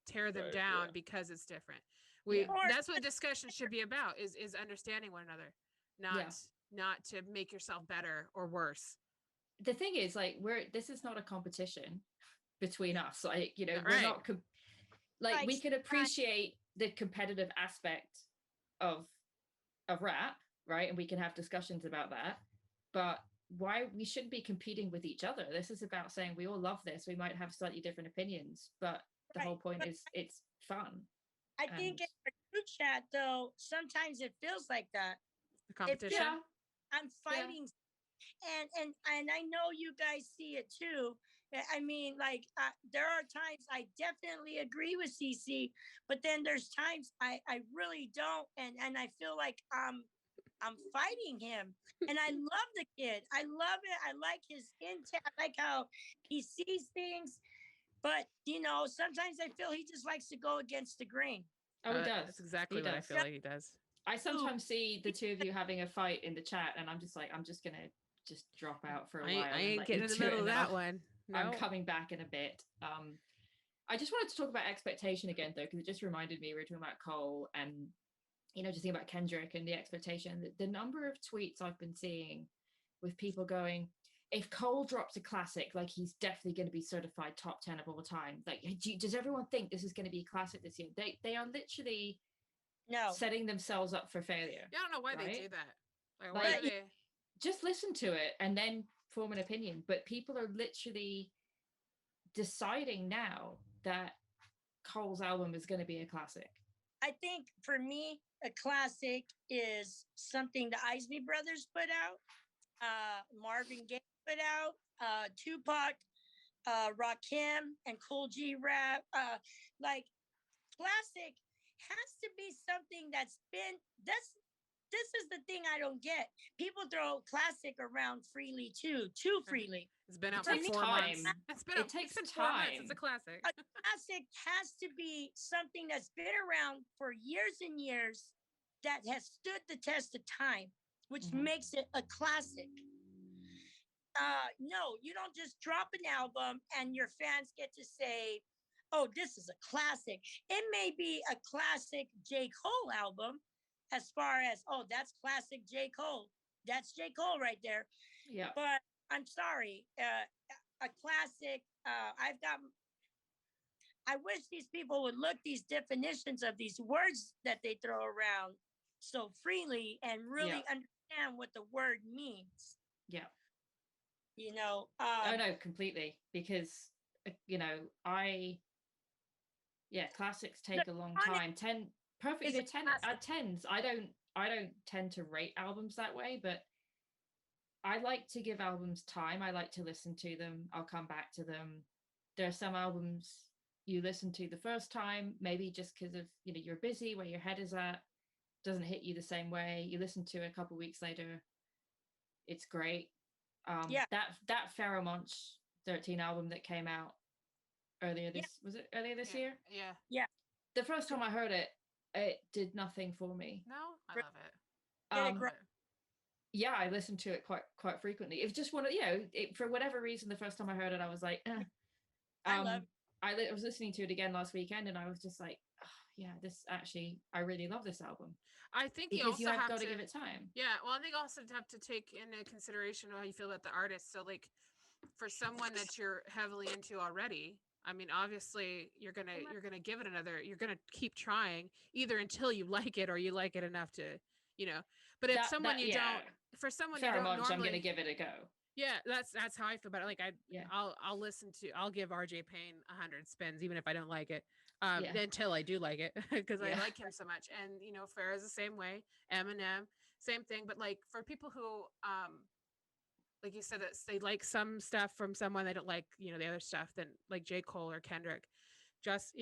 S4: tear them
S5: Right?
S4: down
S5: Yeah.
S4: because it's different.
S3: Yeah.
S2: Or
S4: That's what discussion should be about is understanding one another, not
S3: Yeah.
S4: not to make yourself better or worse.
S3: The thing is, like, this is not a competition between us. Like, we're
S4: Right.
S3: not like
S2: like
S3: we can appreciate the competitive aspect of rap, right? And we can have discussions about that. But why we shouldn't be competing with each other. This is about saying we all love this. We might have slightly different opinions, but the
S2: right.
S3: whole point
S2: But
S3: is it's fun.
S2: I
S3: And
S2: think in our group chat though, sometimes it feels like that.
S4: The
S2: It feels
S4: competition.
S2: I'm fighting and I know you guys see it too. I mean, like there are times I definitely agree with CC, but then there's times I really don't, and I feel like I'm fighting him, and I love the kid. I love it. I like his intent. I like how he sees things, but sometimes I feel he just likes to go against the grain.
S3: oh, he does.
S4: That's exactly
S3: He
S4: what I
S3: does.
S4: feel like he does.
S3: I sometimes see the two of you having a fight in the chat, and I'm just like, I'm just gonna just drop out for a while.
S4: I
S3: and
S4: ain't
S3: let you
S4: getting in the
S3: do it,
S4: middle of
S3: and then
S4: that one.
S3: I'm
S4: No.
S3: coming back in a bit. I just wanted to talk about expectation again, though, because it just reminded me we were talking about Cole and just thinking about Kendrick and the expectation. The number of tweets I've been seeing with people going, if Cole drops a classic, like he's definitely going to be certified top 10 of all time. Like, does everyone think this is going to be a classic this year? They are literally
S2: No,
S3: setting themselves up for failure.
S4: Yeah, I don't know why they
S3: right?
S4: do that. Like,
S3: Like,
S4: why are they?
S3: just listen to it and then form an opinion. But people are literally deciding now that Cole's album is going to be a classic.
S2: I think for me, a classic is something the Isley Brothers put out, Marvin Gaye put out, Tupac, Rakim, and Cool G Rap. Like classic has to be something that's been that's this is the thing I don't get. People throw classic around freely too freely.
S4: It's been out
S3: It
S4: for
S3: takes
S4: 4 months.
S3: time.
S4: It's been
S3: It
S4: out,
S3: takes
S4: it's been 4 months. It's a
S3: time.
S4: classic.
S2: A classic has to be something that's been around for years and years that has stood the test of time, which
S3: Mhm.
S2: makes it a classic. No, you don't just drop an album and your fans get to say, oh, this is a classic. It may be a classic J. Cole album, as far as, oh, that's classic J. Cole. That's J. Cole right there.
S3: Yeah.
S2: But I'm sorry, a classic, I wish these people would look these definitions of these words that they throw around so freely and really
S3: Yeah.
S2: understand what the word means.
S3: Yeah.
S2: You know,
S3: I know completely, because classics take a long
S2: honest-
S3: time. 10 perfect,
S2: It's a
S3: 10
S2: classic.
S3: 10s. I don't tend to rate albums that way, but I like to give albums time. I like to listen to them. I'll come back to them. There are some albums you listen to the first time, maybe just because of you're busy, where your head is at, doesn't hit you the same way. You listen to it a couple weeks later, it's great.
S2: Yeah.
S3: That Pharoah Monch 13 album that came out earlier
S2: Yeah.
S3: this was it earlier this
S4: Yeah.
S3: year?
S4: Yeah.
S3: The first time I heard it, it did nothing for me.
S4: No, I love it.
S2: Did it
S3: Um,
S2: grow-
S3: yeah, I listened to it quite frequently. It was just one of for whatever reason, the first time I heard it, I was like, eh.
S2: I love it.
S3: I was listening to it again last weekend, and I was just like, oh, yeah, this actually, I really love this album,
S4: I think you
S3: because
S4: also
S3: you have
S4: have
S3: got
S4: to
S3: to give it time.
S4: Yeah, well, I think also have to take into consideration how you feel about the artist. So, like, for someone that you're heavily into already, I mean, obviously, you're gonna give it another. You're gonna keep trying, either until you like it or you like it enough to, you know. But if someone you don't, for someone you
S3: Pharoah
S4: don't
S3: Monch, I'm
S4: normally,
S3: gonna give it a go.
S4: yeah, that's how I feel about it. Like
S3: Yeah.
S4: I'll give RJ Payne 100 spins, even if I don't like it,
S3: Yeah.
S4: until I do like it, because I
S3: Yeah.
S4: like him so much. And Farrah's the same way. Eminem, same thing. But like for people who like you said, that they like some stuff from someone, they don't like the other stuff. Then like J. Cole or Kendrick, just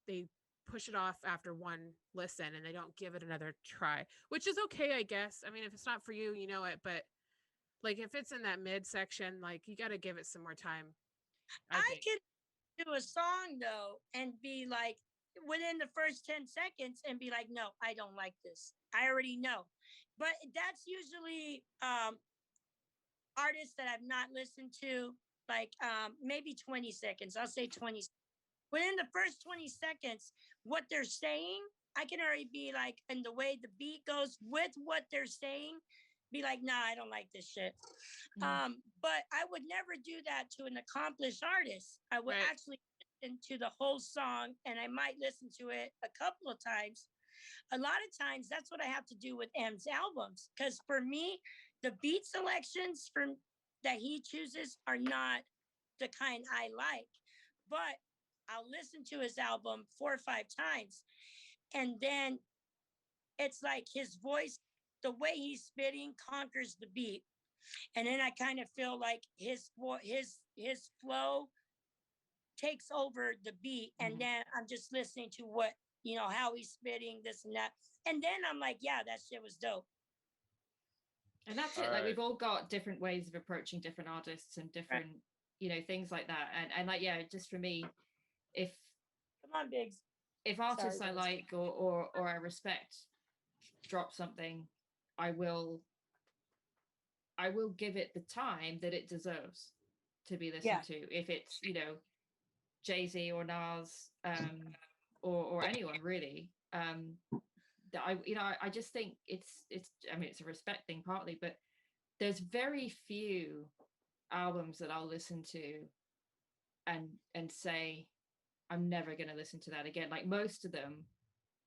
S4: they push it off after one listen and they don't give it another try, which is okay, I guess. I mean, if it's not for you, you know it, but like if it's in that mid section, like you got to give it some more time. I think.
S2: can do a song though and be like within the first 10 seconds and be like, no, I don't like this. I already know. But that's usually artists that I've not listened to, like maybe 20 seconds. I'll say 20. Within the first 20 seconds, what they're saying, I can already be like, and the way the beat goes with what they're saying, be like, nah, I don't like this shit. But I would never do that to an accomplished artist. I would
S4: Right.
S2: actually listen to the whole song, and I might listen to it a couple of times. A lot of times, that's what I have to do with M's albums, because for me, the beat selections that he chooses are not the kind I like. But I'll listen to his album 4 or 5 times, and then it's like his voice, the way he's spitting conquers the beat. And then I kind of feel like his flow takes over the beat. And
S3: Mhm.
S2: then I'm just listening to what, how he's spitting, this and that. And then I'm like, yeah, that shit was dope.
S3: And that's it.
S5: All
S3: Like
S5: right.
S3: we've all got different ways of approaching different artists and different, things like that. And like, yeah, just for me, if
S2: Come on, Biggs.
S3: artists
S2: Sorry,
S3: I
S2: guys.
S3: like or I respect drop something, I will give it the time that it deserves to be listened
S2: Yeah.
S3: to. If it's, Jay-Z or Nas, or anyone really, that I just think it's I mean, it's a respect thing partly, but there's very few albums that I'll listen to and say I'm never going to listen to that again. Like most of them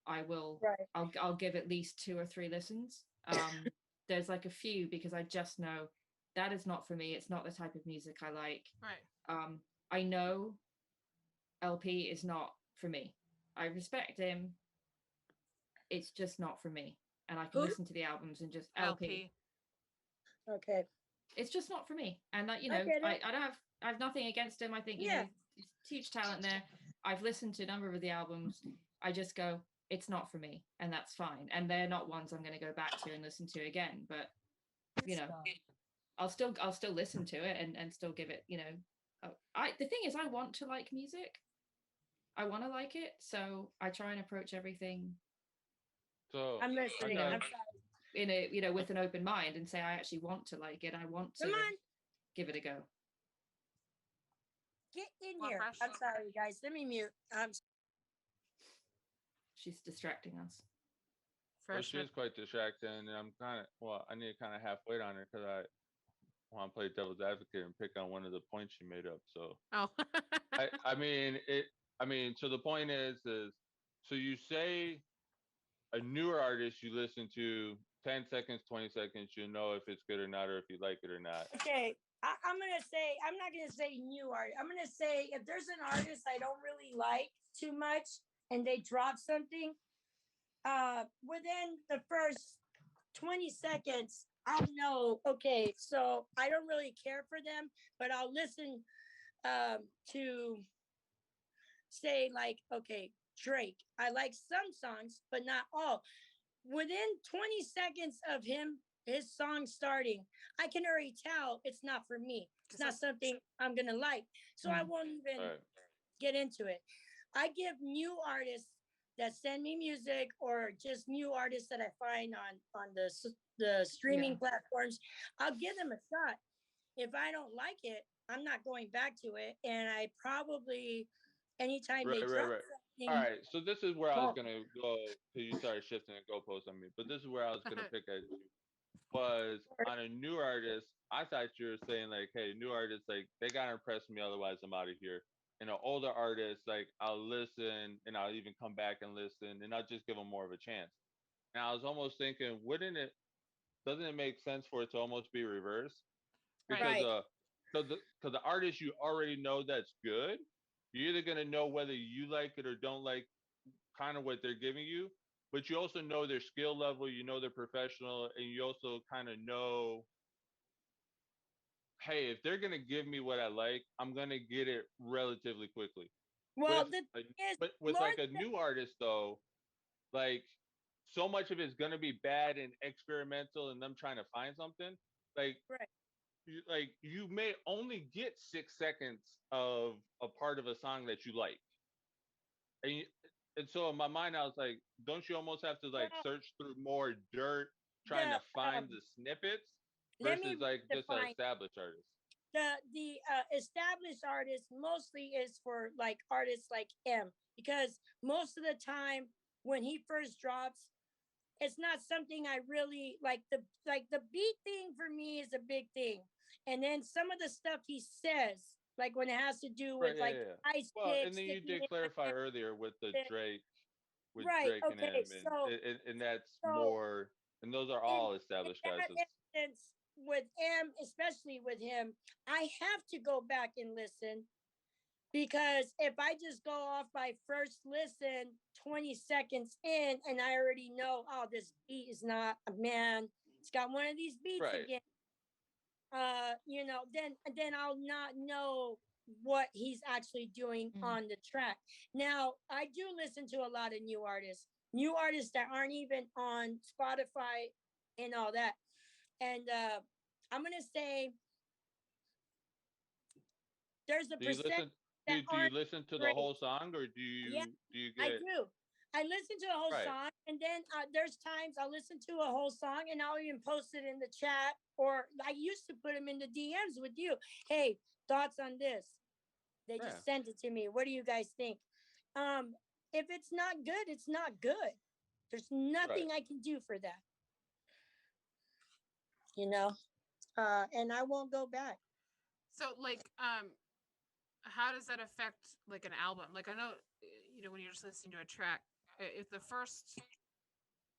S3: I will,
S2: Right.
S3: I'll give at least 2 or 3 listens. There's like a few because I just know that is not for me. It's not the type of music I like.
S4: Right.
S3: I know LP is not for me. I respect him. It's just not for me. And I can
S2: Who?
S3: listen to the albums and just LP.
S2: Okay.
S3: It's just not for me. And that, you know,
S2: I get it.
S3: I don't have, I have nothing against him. I think, you
S2: Yeah.
S3: know, he's huge talent there. I've listened to a number of the albums. I just go, it's not for me. And that's fine. And they're not ones I'm going to go back to and listen to again. But, you know, I'll still listen to it and still give it, you know, the thing is, I want to like music. I want to like it. So I try and approach everything
S5: So
S2: I'm listening.
S5: got-
S2: I'm sorry.
S3: in a, you know, with an open mind and say, I actually want to like it. I want to
S2: Come on,
S3: give it a go.
S2: get in
S4: Well,
S2: here.
S4: fresh.
S2: I'm sorry, guys. Let me mute.
S3: She's distracting us.
S5: Well, she
S4: Freshman.
S5: is quite distracting, and I'm kind of I need to kind of half wait on her because I want to play devil's advocate and pick on one of the points she made up. So
S4: Oh.
S5: I mean it. I mean, so the point is so you say a newer artist you listen to 10 seconds, 20 seconds, you know if it's good or not, or if you like it or not.
S2: Okay. I'm gonna say I'm not gonna say new art. I'm gonna say if there's an artist I don't really like too much and they drop something, within the first 20 seconds, I'll know, okay, so I don't really care for them, but I'll listen to say like, okay, Drake. I like some songs, but not all. Within 20 seconds of his song starting, I can already tell it's not for me. It's not something I'm gonna like. So I won't even
S5: All right.
S2: get into it. I give new artists that send me music or just new artists that I find on the streaming platforms. I'll give them a shot. If I don't like it, I'm not going back to it. And I probably anytime they
S5: Right,
S2: drop
S5: right.
S2: something,
S5: All right, so this is where I was
S2: Well-
S5: gonna go because you started shifting the goalposts on me. But this is where I was gonna pick at you. Was on a new artist, I thought you were saying like, hey, new artists, like they gotta impress me, otherwise I'm out of here. And an older artist, like I'll listen and I'll even come back and listen and I'll just give them more of a chance. And I was almost thinking, doesn't it make sense for it to almost be reversed? Because
S2: Right.
S5: because the artist you already know that's good, you're either gonna know whether you like it or don't like kind of what they're giving you, but you also know their skill level, you know they're professional, and you also kind of know, hey, if they're gonna give me what I like, I'm gonna get it relatively quickly.
S2: well,
S5: With
S2: the
S5: a,
S2: thing is,
S5: but with
S2: Lord,
S5: like a new artist though, like so much of it's gonna be bad and experimental, and them trying to find something. Like
S2: right.
S5: you may only get 6 seconds of a part of a song that you like, and and so in my mind I was like, don't you almost have to like
S2: Well,
S5: search through more dirt trying
S2: the
S5: to find the snippets
S2: let me
S5: versus like just an
S2: define
S5: established artist?
S2: the established artist mostly is for like artists like M because most of the time when he first drops, it's not something I really like. The beat thing for me is a big thing, and then some of the stuff he says, like when it has to do
S5: Right,
S2: with
S5: yeah,
S2: like
S5: yeah, yeah.
S2: ice
S5: Well, and
S2: sticks,
S5: then you did clarify earlier with the Drake, with
S2: right?
S5: Drake and
S2: Okay,
S5: him, and that's
S2: so
S5: more, and those are
S2: in,
S5: all
S2: in
S5: established guys.
S2: that instance with M, especially with him, I have to go back and listen because if I just go off by first listen 20 seconds in and I already know, oh, this beat is not man, it's got one of these beats
S5: Right.
S2: again. Then I'll not know what he's actually doing on the track. Now, I do listen to a lot of new artists that aren't even on Spotify and all that. And I'm gonna say there's a
S5: Do you
S2: percent
S5: listen?
S2: that
S5: Do you
S2: aren't
S5: listen to the
S2: great.
S5: whole song, or do
S2: Yeah,
S5: you
S2: I
S5: get
S2: do. I listen to a whole
S5: right?
S2: song, and then there's times I'll listen to a whole song, and I'll even post it in the chat, or I used to put them in the DMs with you. Hey, thoughts on this? They
S5: Yeah.
S2: just sent it to me. What do you guys think? If it's not good, it's not good. There's nothing I can do for that. You know, and I won't go back.
S4: So like how does that affect like an album? Like I know when you're just listening to a track, if the first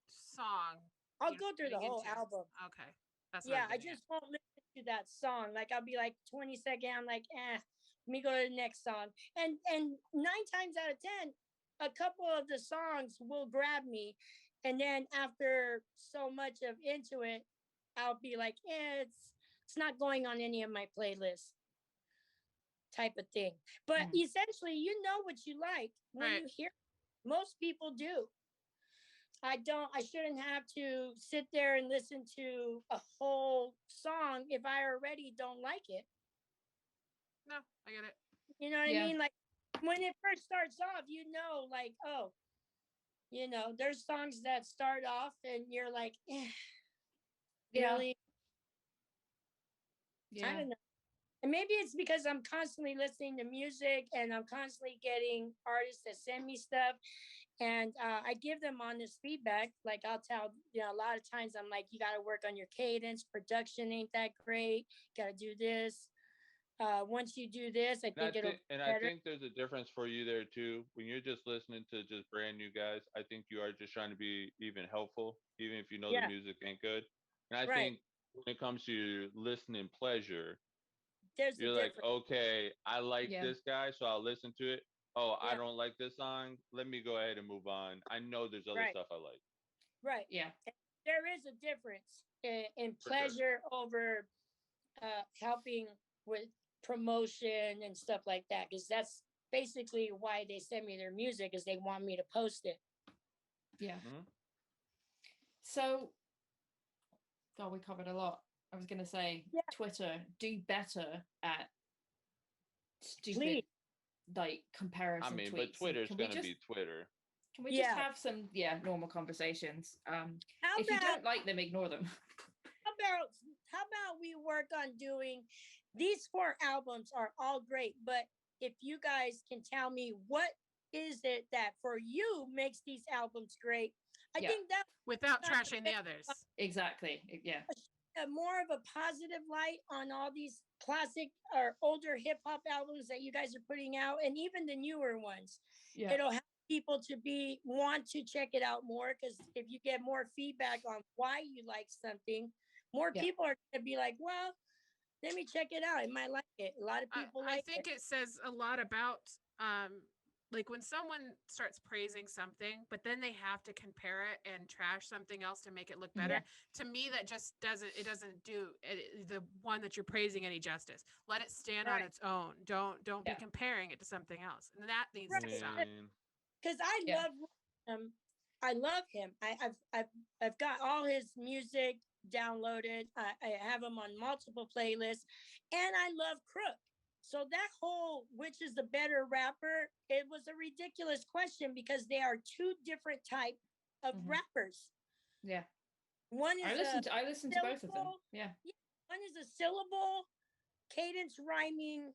S4: song
S2: I'll
S4: you're
S2: go through the
S4: getting
S2: whole
S4: into-
S2: album.
S4: Okay. That's what
S2: Yeah,
S4: I'm
S2: I
S4: getting at.
S2: just won't listen to that song. Like I'll be like 20 seconds, I'm like, Let me go to the next song. And 9 times out of 10, a couple of the songs will grab me. And then after so much of into it, I'll be like, it's not going on any of my playlists type of thing. But
S3: Mm.
S2: essentially, you know what you like when
S4: Right.
S2: you hear it. Most people do. I shouldn't have to sit there and listen to a whole song if I already don't like it.
S4: No, I get it.
S2: You know what I
S3: Yeah.
S2: mean? Like when it first starts off, like, oh, there's songs that start off and you're like,
S3: Yeah.
S2: really? I
S3: Yeah.
S2: don't know. And maybe it's because I'm constantly listening to music and I'm constantly getting artists that send me stuff. And I give them honest feedback. Like I'll tell, a lot of times I'm like, you got to work on your cadence. Production ain't that great. Got to do this. Once you do this, I think it'll be
S5: I
S2: better.
S5: think there's a difference for you there too. When you're just listening to just brand new guys, I think you are just trying to be even helpful, even if you know the
S2: Yeah,
S5: music ain't good. And I
S2: right.
S5: think when it comes to listening pleasure,
S2: There's a
S5: you're like,
S2: difference.
S5: okay, I like
S3: Yeah.
S5: this guy, so I'll listen to it. Oh, I
S2: Yeah,
S5: don't like this song. Let me go ahead and move on. I know there's other
S2: right,
S5: stuff I like
S2: right.
S3: Yeah.
S2: There is a difference in
S5: for sure.
S2: pleasure over helping with promotion and stuff like that. Because that's basically why they send me their music, is they want me to post it.
S3: Yeah.
S5: Mhm.
S3: So, God, we covered a lot. I was going to say,
S2: Yeah.
S3: Twitter, do better at stupid,
S2: Please.
S3: like,
S5: I
S3: comparison
S5: mean,
S3: tweets.
S5: but
S3: And
S5: Twitter's
S3: can we
S5: gonna
S3: just
S5: be Twitter.
S2: Yeah.
S3: have some, normal conversations?
S2: How
S3: If you
S2: about
S3: don't like them, ignore them.
S2: how about how about we work on doing these 4 albums are all great, but if you guys can tell me what is it that for you makes these albums great, I
S3: Yeah.
S2: think that
S4: Without
S2: kind of
S4: trashing the others.
S3: Exactly. Yeah.
S2: more of a positive light on all these classic or older hip hop albums that you guys are putting out, and even the newer ones.
S3: Yeah.
S2: It'll help people to want to check it out more, because if you get more feedback on why you like something, more
S3: Yeah.
S2: people are going to be like, well, let me check it out. I might like it. A lot of people
S4: I
S2: like
S4: think
S2: it.
S4: it says a lot about like when someone starts praising something, but then they have to compare it and trash something else to make it look better. To me, that just doesn't do the one that you're praising any justice. Let it stand on
S2: Right.
S4: its own. Don't be
S3: Yeah.
S4: comparing it to something else. And that needs
S5: I
S4: to
S2: Right.
S4: stop.
S5: mean,
S2: Because
S3: Yeah.
S2: I love him. I've got all his music downloaded. I have him on multiple playlists, and I love Crook. So that whole which is the better rapper, it was a ridiculous question because they are two different type of
S3: Mhm.
S2: rappers.
S3: Yeah.
S2: One is
S3: I listened to both of them.
S2: syllable,
S3: Yeah.
S2: one is a syllable cadence rhyming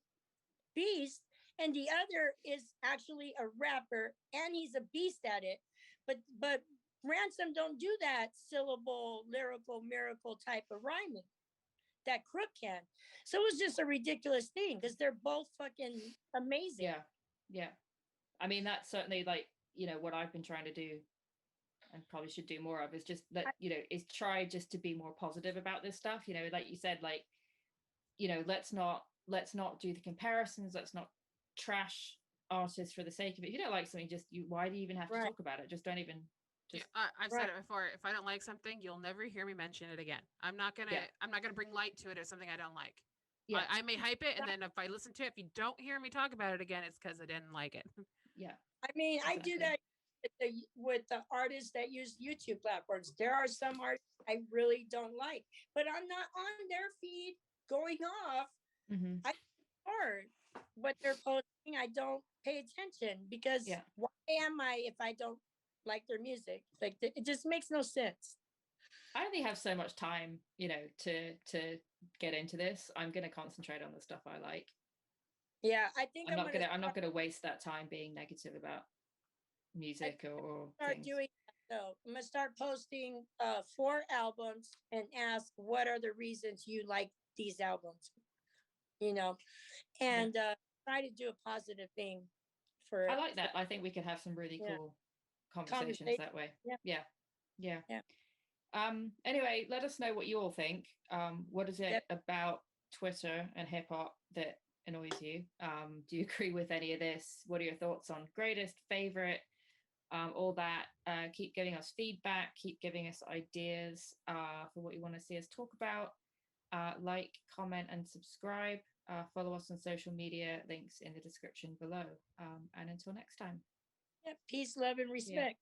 S2: beast, and the other is actually a rapper and he's a beast at it. But Ransom don't do that syllable lyrical miracle type of rhyming that Crook can. So it was just a ridiculous thing because they're both fucking amazing.
S3: Yeah. Yeah. I mean, that's certainly like, what I've been trying to do and probably should do more of is just that, is try just to be more positive about this stuff. Like you said, like, let's not do the comparisons. Let's not trash artists for the sake of it. If you don't like something, why do you even have to
S2: Right.
S3: talk about it? Just don't even
S4: Yeah,
S3: just
S4: I've said it before. If I don't like something, you'll never hear me mention it again. I'm not gonna
S3: Yeah.
S4: I'm not gonna bring light to it as something I don't like.
S3: yeah.
S4: I may hype it, and then if I listen to it, if you don't hear me talk about it again, it's because I didn't like it.
S3: Yeah.
S2: I mean, I do
S3: Exactly.
S2: that with the artists that use YouTube platforms. There are some artists I really don't like, but I'm not on their feed going off.
S3: Mhm.
S2: Or what they're posting, I don't pay attention because
S3: Yeah.
S2: why am I if I don't like their music? Like it just makes no sense.
S3: I only have so much time, to get into this. I'm going to concentrate on the stuff I like.
S2: Yeah, I think
S3: I'm not going to waste that time being negative about music or
S2: start
S3: things.
S2: doing that though. I'm gonna start posting 4 albums and ask what are the reasons you like these albums. And try to do a positive thing for
S3: I like that. I think we could have some really
S2: Yeah.
S3: cool conversations
S2: conversation.
S3: that way.
S2: Yeah.
S3: Yeah. Yeah.
S2: Yeah.
S3: Anyway, let us know what you all think. What is it
S2: Yep.
S3: about Twitter and hip hop that annoys you? Do you agree with any of this? What are your thoughts on greatest, favorite, all that? Keep giving us feedback, keep giving us ideas for what you want to see us talk about. Like, comment, and subscribe. Follow us on social media, links in the description below. And until next time.
S2: Yeah, peace, love, and respect.